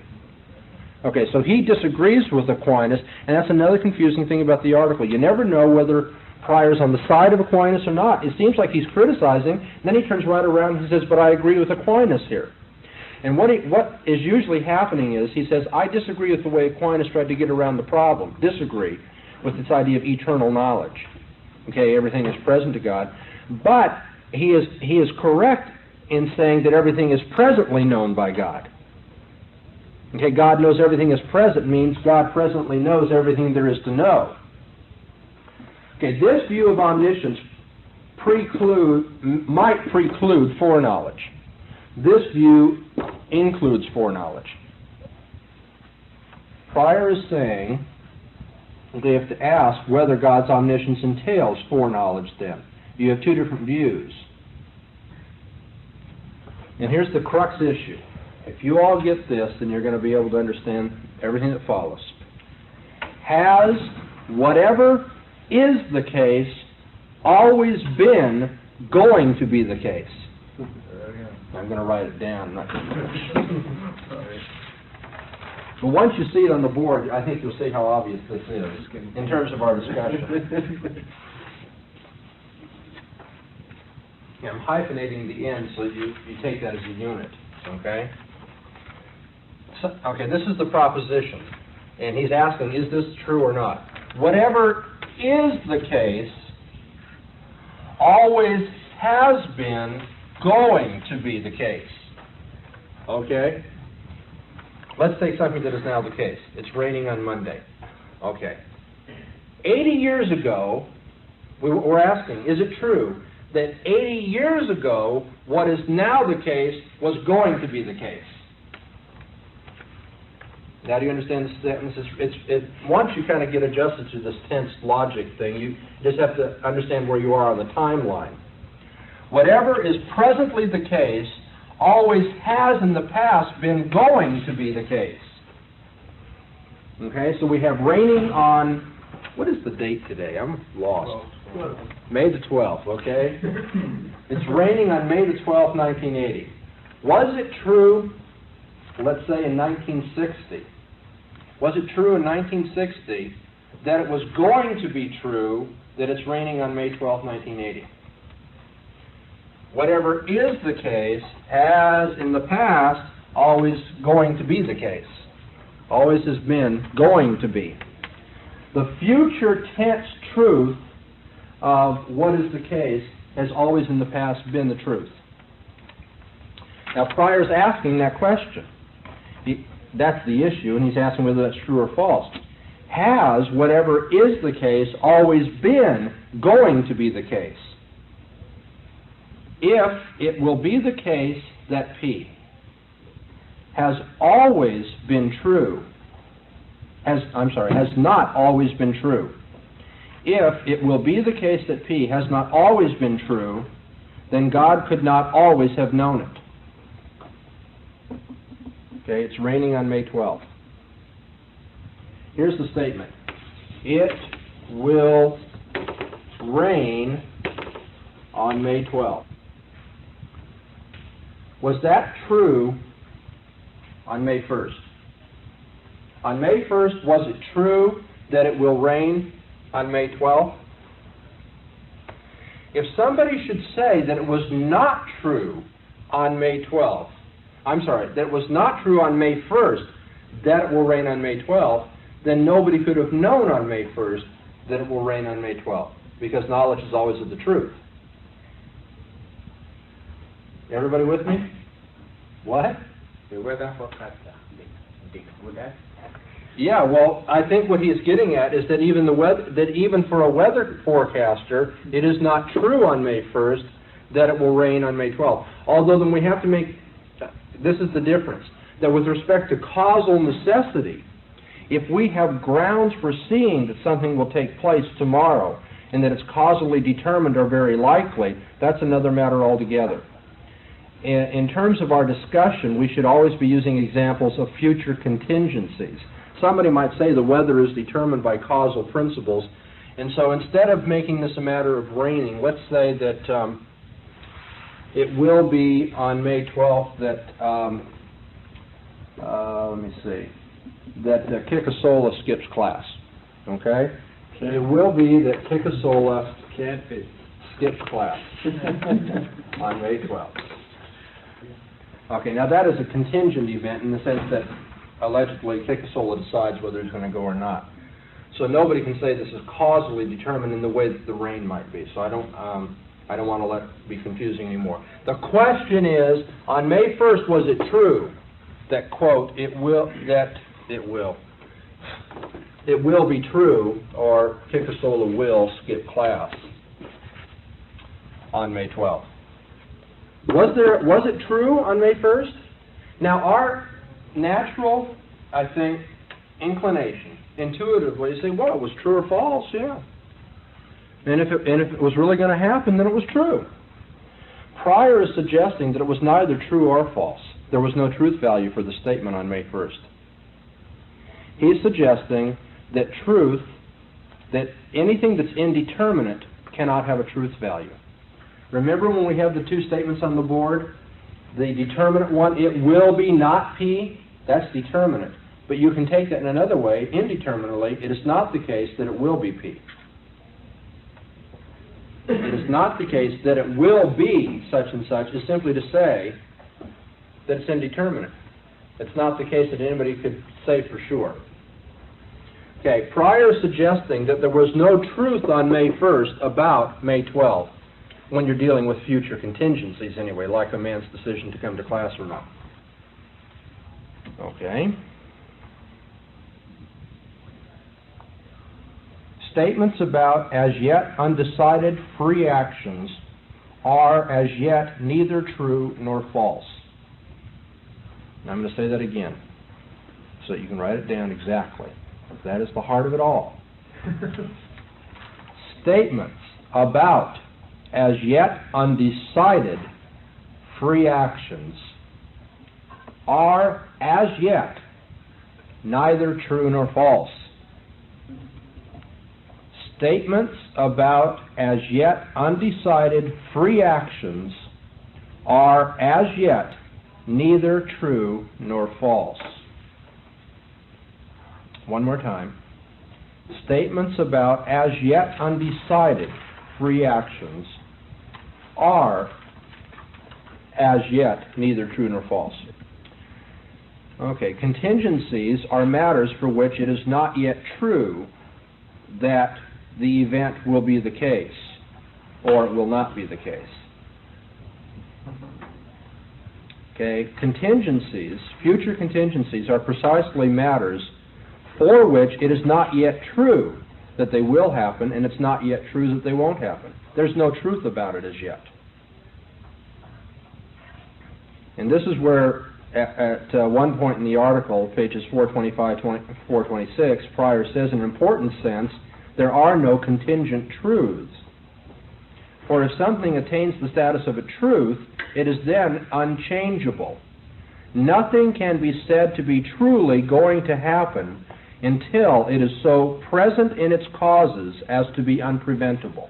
Okay, so he disagrees with Aquinas, and that's another confusing thing about the article. You never know whether Pryor's on the side of Aquinas or not. It seems like he's criticizing, and then he turns right around and says, but I agree with Aquinas here. And what is usually happening is he says, I disagree with the way Aquinas tried to get around the problem. Disagree with this idea of eternal knowledge. Okay, everything is present to God. But he is correct in saying that everything is presently known by God. Okay, God knows everything is present means God presently knows everything there is to know. Okay, this view of omniscience might preclude foreknowledge. This view includes foreknowledge. Pryor is saying they have to ask whether God's omniscience entails foreknowledge then. You have two different views. And here's the crux issue. If you all get this, then you're going to be able to understand everything that follows. Has whatever is the case always been going to be the case? I'm going to write it down. Not but once you see it on the board, I think you'll see how obvious this is in terms of our discussion. Yeah, I'm hyphenating the end so you take that as a unit, okay? So, okay, this is the proposition, and he's asking, is this true or not? Whatever is the case always has been going to be the case, okay? Let's take something that is now the case. It's raining on Monday. Okay. 80 years ago, we're asking, is it true that 80 years ago, what is now the case was going to be the case? Now do you understand this sentence? Once you kind of get adjusted to this tense logic thing, you just have to understand where you are on the timeline. Whatever is presently the case always has in the past been going to be the case. Okay, so we have raining on, what is the date today? I'm lost. May the 12th, okay? It's raining on May the 12th, 1980. Was it true, let's say in 1960, was it true in 1960 that it was going to be true that it's raining on May 12th, 1980? Whatever is the case has in the past always going to be the case. Always has been going to be. The future tense truth of what is the case has always in the past been the truth. Now Pryor's asking that question. That's the issue, and he's asking whether that's true or false. Has whatever is the case always been going to be the case? If it will be the case that P has always been true, has not always been true. If it will be the case that P has not always been true, then God could not always have known it. Okay, it's raining on May 12th. Here's the statement. It will rain on May 12th. Was that true on May 1st? On May 1st, was it true that it will rain on May 12th? If somebody should say that it was not true on May 12th, that it was not true on May 1st that it will rain on May 12th, then nobody could have known on May 1st that it will rain on May 12th, because knowledge is always of the truth. Everybody with me? What? The weather forecaster, would that? Yeah, well, I think what he is getting at is that even for a weather forecaster, it is not true on May 1st that it will rain on May 12th. Although then we have to make, this is the difference, that with respect to causal necessity, if we have grounds for seeing that something will take place tomorrow and that it's causally determined or very likely, that's another matter altogether. In terms of our discussion, we should always be using examples of future contingencies. Somebody might say the weather is determined by causal principles, and so instead of making this a matter of raining, let's say that it will be on May 12th that, that Kikasola skips class, okay? It will be that Kikasola skips class on May 12th. Okay, now that is a contingent event in the sense that allegedly Kikasola decides whether he's going to go or not. So nobody can say this is causally determined in the way that the rain might be. So I don't want to let it be confusing anymore. The question is, on May 1st, was it true that, quote, it will be true, or Kikasola will skip class on May 12th? Was it true on May 1st? Now, our natural, I think, inclination, intuitively, is say, well, it was true or false, yeah. And if it was really going to happen, then it was true. Pryor is suggesting that it was neither true or false. there was no truth value for the statement on May 1st. He's suggesting that truth, that anything that's indeterminate cannot have a truth value. Remember when we have the two statements on the board? The determinate one, it will be not P, that's determinate. But you can take that in another way, indeterminately, it is not the case that it will be P. It is not the case that it will be such and such, is simply to say that it's indeterminate. It's not the case that anybody could say for sure. Okay, Pryor suggesting that there was no truth on May 1st about May 12th, when you're dealing with future contingencies anyway, like a man's decision to come to class or not. Okay. Statements about as yet undecided free actions are as yet neither true nor false. And I'm going to say that again, so that you can write it down exactly. That is the heart of it all. Statements about as yet undecided free actions are as yet neither true nor false. Statements about as yet undecided free actions are as yet neither true nor false. One more time. Statements about as yet undecided free actions are as yet neither true nor false. Okay, contingencies are matters for which it is not yet true that the event will be the case, or it will not be the case. Okay, contingencies, future contingencies, are precisely matters for which it is not yet true that they will happen, and it's not yet true that they won't happen. There's no truth about it as yet. And this is where, at one point in the article, pages 425, 426, Pryor says, in an important sense, there are no contingent truths. For if something attains the status of a truth, it is then unchangeable. Nothing can be said to be truly going to happen until it is so present in its causes as to be unpreventable.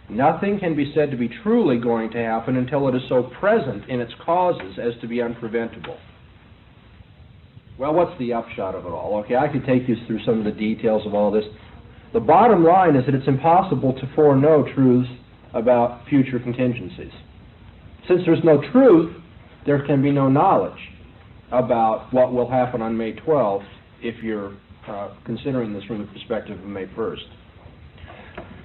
Nothing can be said to be truly going to happen until it is so present in its causes as to be unpreventable. Well, what's the upshot of it all? Okay, I could take you through some of the details of all this. The bottom line is that it's impossible to foreknow truths about future contingencies. Since there's no truth, there can be no knowledge about what will happen on May 12th if you're considering this from the perspective of May 1st.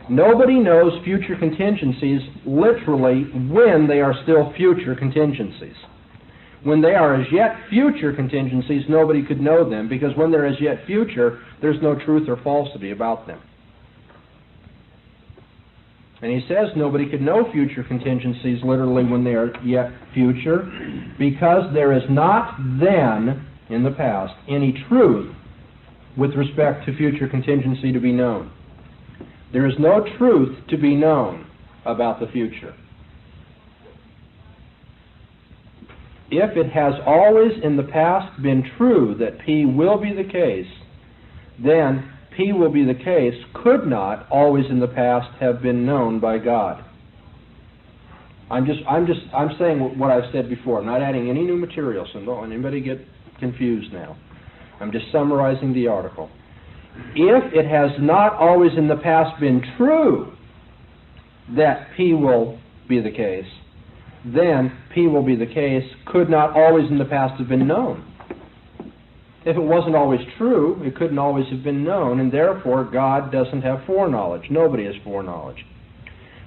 Nobody knows future contingencies literally when they are still future contingencies. When they are as yet future contingencies, nobody could know them, because when they're as yet future, there's no truth or falsity about them. And he says nobody could know future contingencies literally when they are yet future, because there is not then, in the past, any truth with respect to future contingency to be known. There is no truth to be known about the future. If it has always in the past been true that P will be the case, then P will be the case could not always in the past have been known by God. I'm saying what I've said before. I'm not adding any new material, so don't let anybody get confused now. I'm just summarizing the article. If it has not always in the past been true that P will be the case, then P will be the case could not always in the past have been known. If it wasn't always true, it couldn't always have been known, and therefore God doesn't have foreknowledge. Nobody has foreknowledge.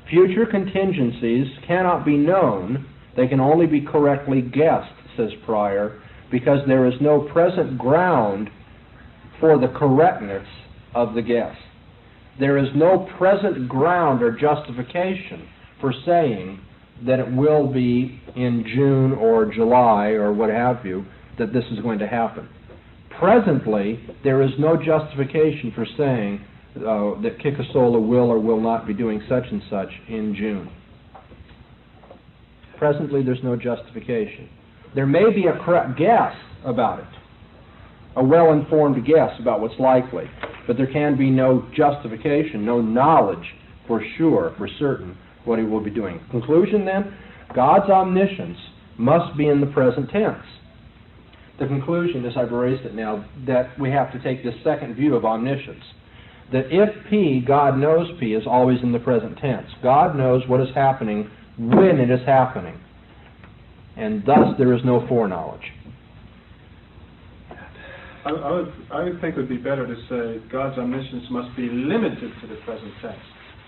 Future contingencies cannot be known. They can only be correctly guessed, says Pryor, because there is no present ground for the correctness of the guess. There is no present ground or justification for saying that it will be in June or July or what have you, that this is going to happen. Presently, there is no justification for saying that Kikasola will or will not be doing such and such in June. Presently, there's no justification. There may be a correct guess about it, a well-informed guess about what's likely, but there can be no justification, no knowledge for sure, for certain, what he will be doing. Conclusion then, God's omniscience must be in the present tense. The conclusion, as I've erased it now, that we have to take this second view of omniscience. That if P, God knows P, is always in the present tense. God knows what is happening when it is happening. And thus there is no foreknowledge. I would think it would be better to say God's omniscience must be limited to the present tense,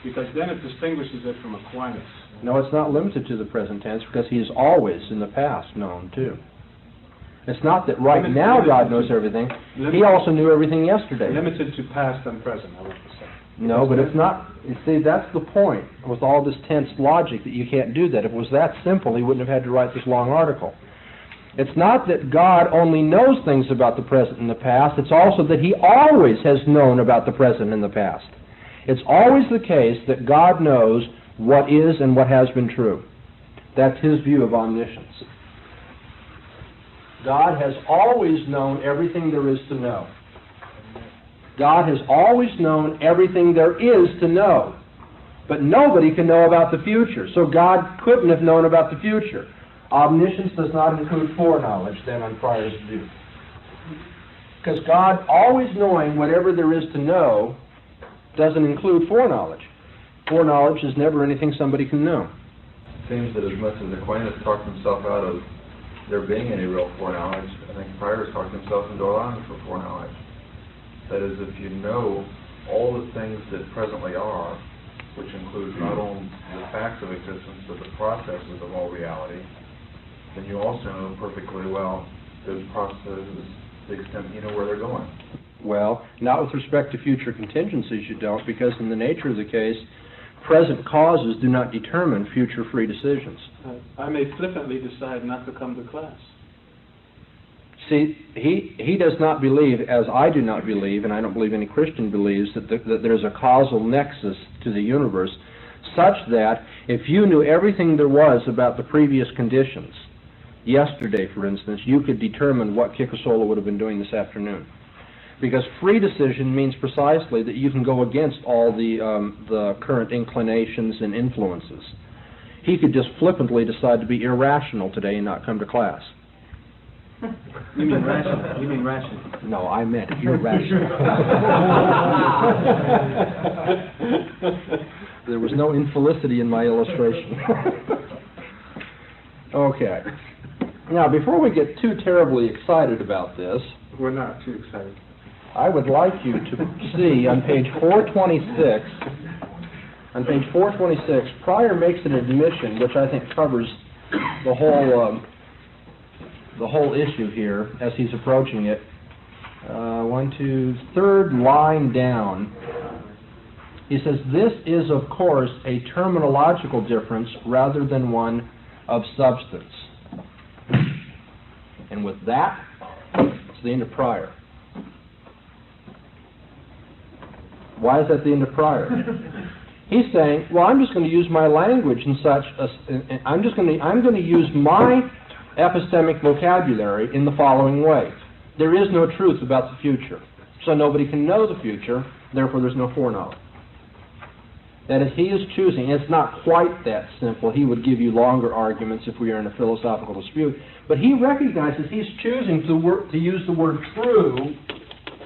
because then it distinguishes it from Aquinas. No, it's not limited to the present tense, because he is always in the past known too. It's not that right now God knows everything. He also knew everything yesterday. Limited to past and present, I want to say. No, but it's not. You see, that's the point with all this tense logic, that you can't do that. If it was that simple, he wouldn't have had to write this long article. It's not that God only knows things about the present and the past. It's also that he always has known about the present and the past. It's always the case that God knows what is and what has been true. That's his view of omniscience. God has always known everything there is to know. God has always known everything there is to know. But nobody can know about the future. So God couldn't have known about the future. Omniscience does not include foreknowledge, then, on Pryor's view. Because God always knowing whatever there is to know doesn't include foreknowledge. Foreknowledge is never anything somebody can know. It seems that as much as Aquinas talked himself out of there being any real foreknowledge, I think Pryor's talked himself into allowing for foreknowledge. That is, if you know all the things that presently are, which includes not only the facts of existence, but the processes of all reality, then you also know perfectly well those processes to the extent you know where they're going. Well, not with respect to future contingencies you don't, because in the nature of the case, present causes do not determine future free decisions. I may flippantly decide not to come to class. See, he does not believe, as I do not believe, and I don't believe any Christian believes, that there's a causal nexus to the universe such that if you knew everything there was about the previous conditions, yesterday, for instance, you could determine what Kikasola would have been doing this afternoon. Because free decision means precisely that you can go against all the current inclinations and influences. He could just flippantly decide to be irrational today and not come to class. You mean rational? You mean rational? No, I meant irrational. There was no infelicity in my illustration. Okay. Now, before we get too terribly excited about this, We're not too excited. I would like you to see on page 426, Pryor makes an admission which I think covers the whole issue here as he's approaching it. Third line down. He says, this is, of course, a terminological difference rather than one of substance. And with that, it's the end of Pryor. Why is that the end of Pryor? He's saying, well, I'm just going to use my language and such. I'm going to use my epistemic vocabulary in the following way. There is no truth about the future, so nobody can know the future, therefore there's no foreknowledge. That is, he is choosing. It's not quite that simple. He would give you longer arguments if we were in a philosophical dispute. But he recognizes he's choosing to use the word true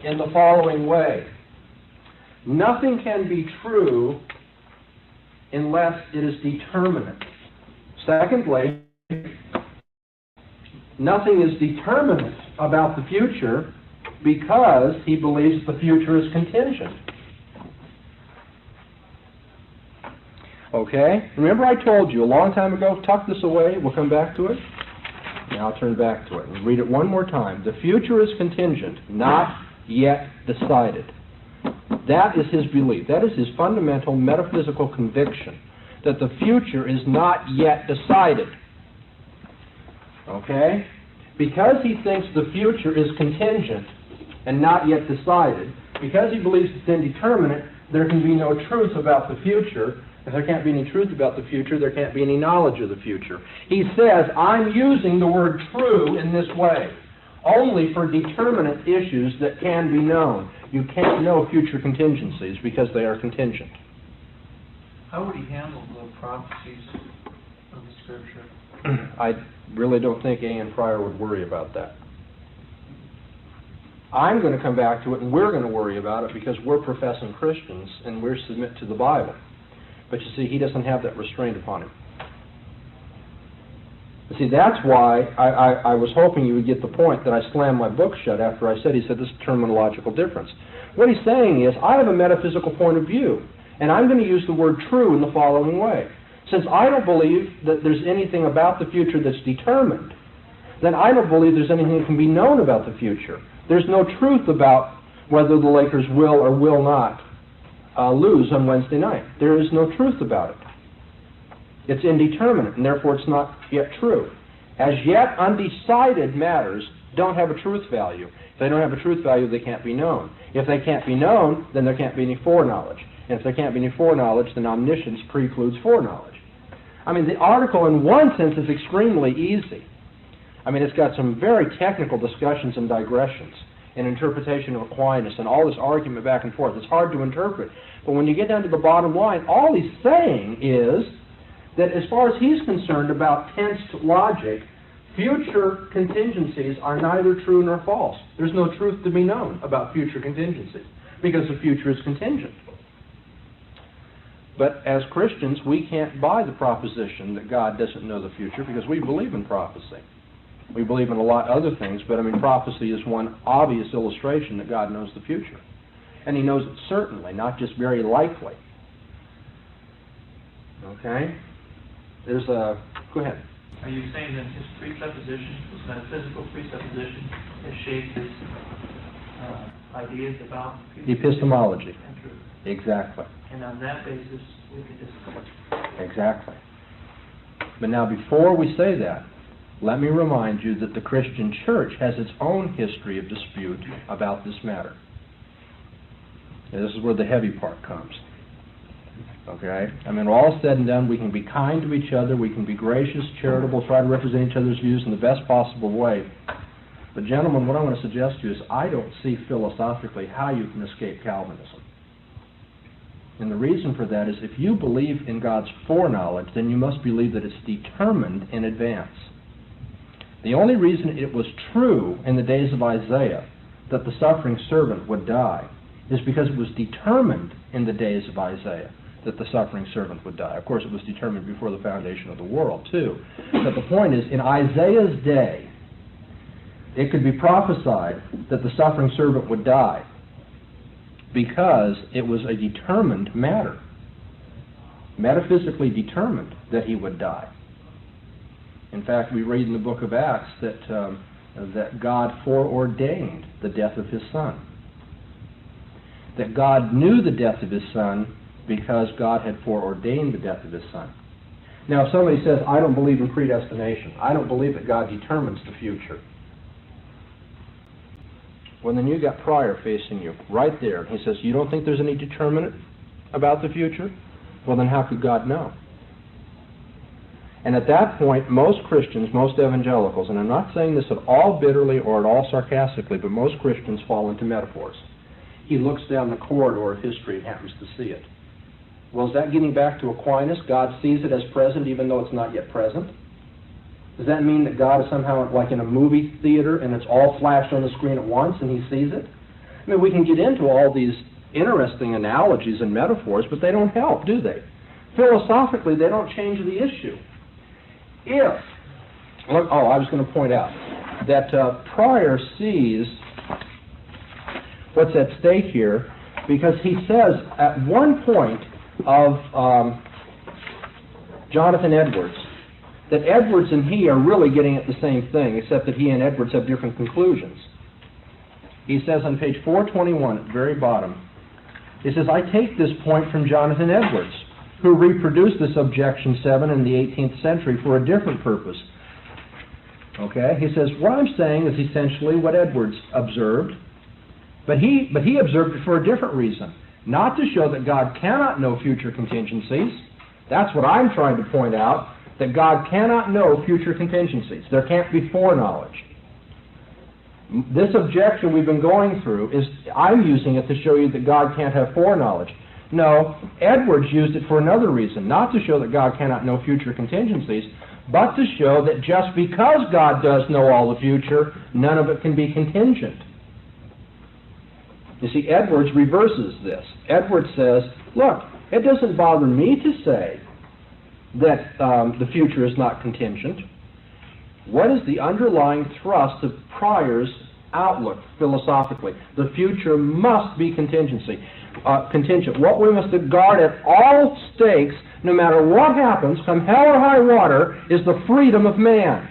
in the following way. Nothing can be true unless it is determinate. Secondly, nothing is determinate about the future because he believes the future is contingent. Okay? Remember I told you a long time ago, tuck this away, we'll come back to it? Now I'll turn back to it and read it one more time. The future is contingent, not yet decided. That is his belief. That is his fundamental metaphysical conviction, that the future is not yet decided. Okay? Because he thinks the future is contingent and not yet decided, because he believes it's indeterminate, there can be no truth about the future, If there can't be any truth about the future, there can't be any knowledge of the future. He says, I'm using the word true in this way, only for determinate issues that can be known. You can't know future contingencies because they are contingent. How would he handle the prophecies of the Scripture? I really don't think A.N. Pryor would worry about that. I'm going to come back to it, and we're going to worry about it because we're professing Christians and we're submit to the Bible. But you see, he doesn't have that restraint upon him. You see, that's why I was hoping you would get the point that I slammed my book shut after I said, he said, this is a terminological difference. What he's saying is, I have a metaphysical point of view, and I'm going to use the word true in the following way. Since I don't believe that there's anything about the future that's determined, then I don't believe there's anything that can be known about the future. There's no truth about whether the Lakers will or will not lose on Wednesday night. There is no truth about it. It's indeterminate, and therefore it's not yet true. As yet undecided matters don't have a truth value. If they don't have a truth value, they can't be known. If they can't be known, then there can't be any foreknowledge. And if there can't be any foreknowledge, then omniscience precludes foreknowledge. I mean, the article in one sense is extremely easy. I mean, it's got some very technical discussions and digressions and interpretation of Aquinas and all this argument back and forth. It's hard to interpret. But when you get down to the bottom line, all he's saying is that as far as he's concerned about tensed logic, future contingencies are neither true nor false. There's no truth to be known about future contingencies because the future is contingent. But as Christians, we can't buy the proposition that God doesn't know the future because we believe in prophecy. We believe in a lot of other things, but I mean, prophecy is one obvious illustration that God knows the future. And he knows it certainly, not just very likely. Okay? There's a... Go ahead. Are you saying that his presupposition, his metaphysical presupposition, has shaped his ideas about Epistemology. and truth? Exactly. And on that basis, we can disagree. Exactly. But now, before we say that, let me remind you that the Christian church has its own history of dispute about this matter. And this is where the heavy part comes. Okay? I mean, all said and done, we can be kind to each other, we can be gracious, charitable, try to represent each other's views in the best possible way. But gentlemen, what I want to suggest to you is I don't see philosophically how you can escape Calvinism. And the reason for that is if you believe in God's foreknowledge, then you must believe that it's determined in advance. The only reason it was true in the days of Isaiah that the suffering servant would die is because it was determined in the days of Isaiah that the suffering servant would die. Of course, it was determined before the foundation of the world, too. But the point is, in Isaiah's day, it could be prophesied that the suffering servant would die because it was a determined matter, metaphysically determined that he would die. In fact, we read in the book of Acts that God foreordained the death of his Son. That God knew the death of his Son because God had foreordained the death of his Son. Now, if somebody says, I don't believe in predestination, I don't believe that God determines the future, well, then you got Pryor facing you right there. He says, you don't think there's any determinant about the future? Well, then how could God know? And at that point, most Christians, most evangelicals, and I'm not saying this at all bitterly or at all sarcastically, but most Christians fall into metaphors. He looks down the corridor of history and happens to see it. Well, is that getting back to Aquinas? God sees it as present even though it's not yet present? Does that mean that God is somehow like in a movie theater and it's all flashed on the screen at once and he sees it? I mean, we can get into all these interesting analogies and metaphors, but they don't help, do they? Philosophically, they don't change the issue. I was going to point out that Pryor sees what's at stake here because he says at one point of Jonathan Edwards that Edwards and he are really getting at the same thing, except that he and Edwards have different conclusions. He says on page 421 at the very bottom, he says, I take this point from Jonathan Edwards, who reproduced this objection 7 in the 18th century for a different purpose. Okay? He says, what I'm saying is essentially what Edwards observed, but he observed it for a different reason. Not to show that God cannot know future contingencies, That's what I'm trying to point out, that God cannot know future contingencies. There can't be foreknowledge. This objection we've been going through is, I'm using it to show you that God can't have foreknowledge. No, Edwards used it for another reason, not to show that God cannot know future contingencies, but to show that just because God does know all the future, none of it can be contingent. You see, Edwards reverses this. Edwards says, look, it doesn't bother me to say that the future is not contingent. What is the underlying thrust of Pryor's outlook philosophically? The future must be contingent. What we must guard at all stakes, no matter what happens, come hell or high water, is the freedom of man.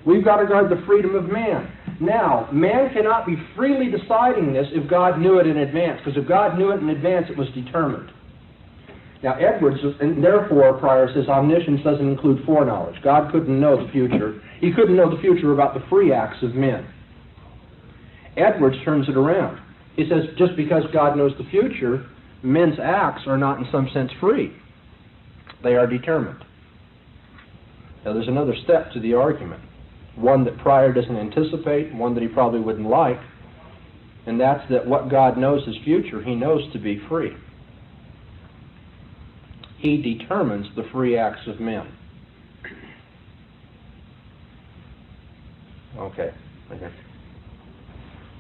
We've got to guard the freedom of man. Now, man cannot be freely deciding this if God knew it in advance, because if God knew it in advance, it was determined. Now, Edwards, and therefore, Pryor says, omniscience doesn't include foreknowledge. God couldn't know the future. He couldn't know the future about the free acts of men. Edwards turns it around. He says, just because God knows the future, men's acts are not in some sense free. They are determined. Now, there's another step to the argument, one that Pryor doesn't anticipate, one that he probably wouldn't like, and that's that what God knows is future, he knows to be free. He determines the free acts of men. Okay.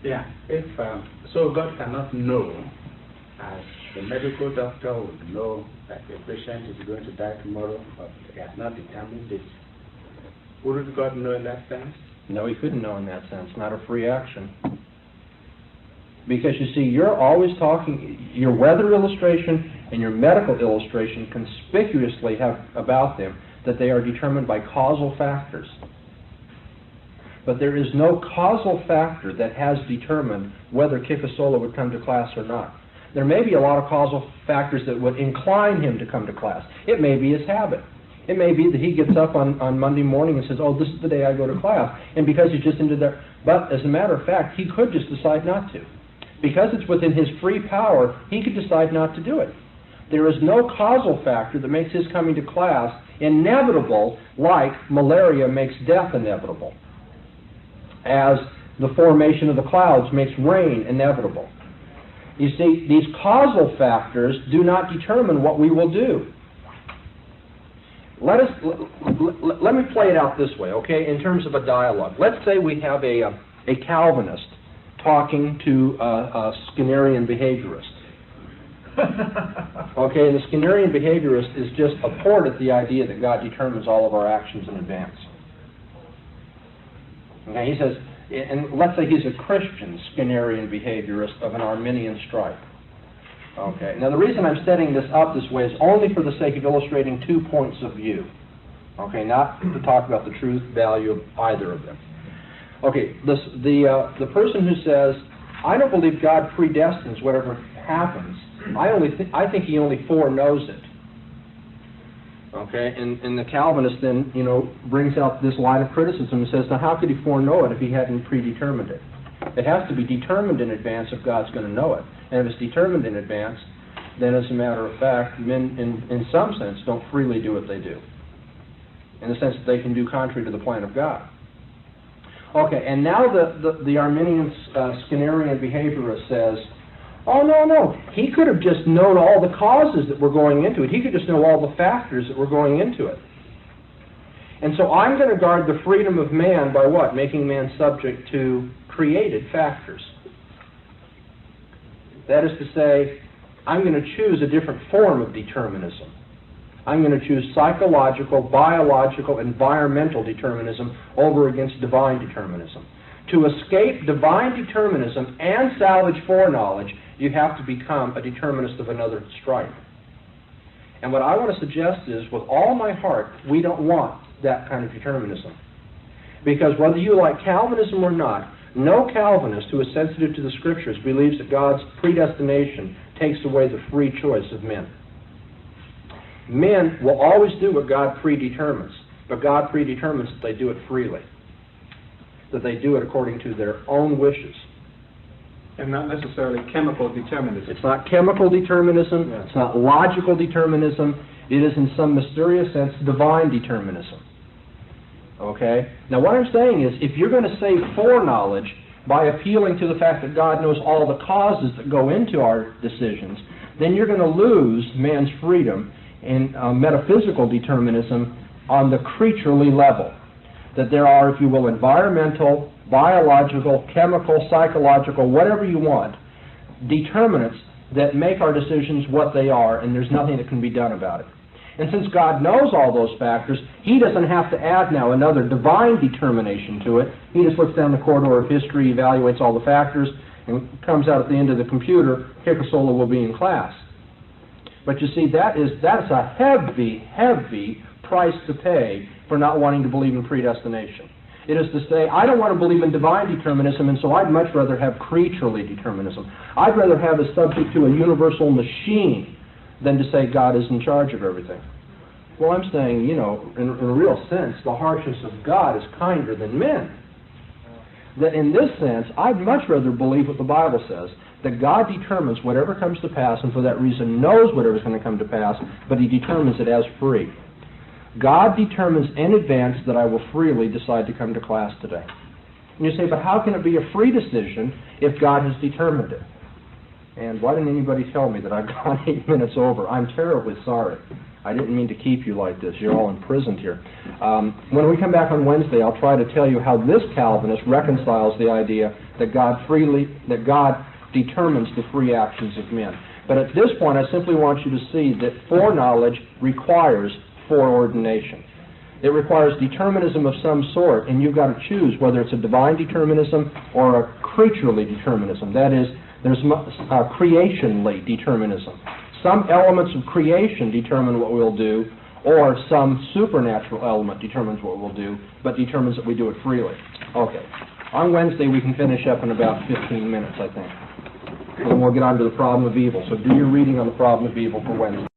Yeah, if so God cannot know, as the medical doctor would know that the patient is going to die tomorrow, but he has not determined it. Wouldn't God know in that sense? No, he couldn't know in that sense, not a free action. Because you see, you're always talking, your weather illustration and your medical illustration conspicuously have about them that they are determined by causal factors. But there is no causal factor that has determined whether Kikasola would come to class or not. There may be a lot of causal factors that would incline him to come to class. It may be his habit. It may be that he gets up on Monday morning and says, oh, this is the day I go to class. And because he's just into there. But as a matter of fact, he could just decide not to. Because it's within his free power, he could decide not to do it. There is no causal factor that makes his coming to class inevitable, like malaria makes death inevitable, as the formation of the clouds makes rain inevitable. You see, these causal factors do not determine what we will do. Let me play it out this way, okay, in terms of a dialogue. Let's say we have a Calvinist talking to a Skinnerian behaviorist. Okay, and the Skinnerian behaviorist is just abhorred at the idea that God determines all of our actions in advance. Okay, he says, and let's say he's a Christian Skinnerian behaviorist of an Arminian stripe. Okay, now the reason I'm setting this up this way is only for the sake of illustrating 2 points of view. Okay, not to talk about the truth value of either of them. Okay, the person who says, I don't believe God predestines whatever happens. I think he only foreknows it. Okay, and the Calvinist then, brings out this line of criticism and says, now how could he foreknow it if he hadn't predetermined it? It has to be determined in advance if God's going to know it. And if it's determined in advance, then as a matter of fact, men in some sense don't freely do what they do, in the sense that they can do contrary to the plan of God. Okay, and now the Arminian Skinnerian behaviorist says, oh, no, he could have just known all the causes that were going into it. He could just know all the factors that were going into it. And so I'm going to guard the freedom of man by what? Making man subject to created factors. That is to say, I'm going to choose a different form of determinism. I'm going to choose psychological, biological, environmental determinism over against divine determinism. To escape divine determinism and salvage foreknowledge, you have to become a determinist of another stripe. And what I want to suggest is, with all my heart, we don't want that kind of determinism. Because whether you like Calvinism or not, no Calvinist who is sensitive to the Scriptures believes that God's predestination takes away the free choice of men. Men will always do what God predetermines, but God predetermines that they do it freely, that they do it according to their own wishes. And not necessarily chemical determinism. It's not chemical determinism, it's not logical determinism, It is in some mysterious sense divine determinism. Okay? Now what I'm saying is, if you're going to say foreknowledge by appealing to the fact that God knows all the causes that go into our decisions, then you're going to lose man's freedom in metaphysical determinism on the creaturely level. That there are, if you will, environmental, biological, chemical, psychological, whatever you want, determinants that make our decisions what they are, and there's nothing that can be done about it. And since God knows all those factors, He doesn't have to add now another divine determination to it. He just looks down the corridor of history, evaluates all the factors, and comes out at the end of the computer, Hickasola will be in class. But you see, that's a heavy, heavy price to pay for not wanting to believe in predestination. It is to say, I don't want to believe in divine determinism, and so I'd much rather have creaturely determinism. I'd rather have it subject to a universal machine than to say God is in charge of everything. Well, I'm saying, in a real sense, the harshness of God is kinder than men. That in this sense, I'd much rather believe what the Bible says, that God determines whatever comes to pass, and for that reason knows whatever's going to come to pass, but He determines it as free. God determines in advance that I will freely decide to come to class today. And you say, but how can it be a free decision if God has determined it? And why didn't anybody tell me that I've gone 8 minutes over? I'm terribly sorry. I didn't mean to keep you like this. You're all imprisoned here. When we come back on Wednesday, I'll try to tell you how this Calvinist reconciles the idea that God determines the free actions of men. But at this point, I simply want you to see that foreknowledge requires foreordination. It requires determinism of some sort, and you've got to choose whether it's a divine determinism or a creaturely determinism. That is, there's creationally determinism. Some elements of creation determine what we'll do, or some supernatural element determines what we'll do, but determines that we do it freely. Okay. On Wednesday, we can finish up in about 15 minutes, I think. And then we'll get on to the problem of evil. So do your reading on the problem of evil for Wednesday.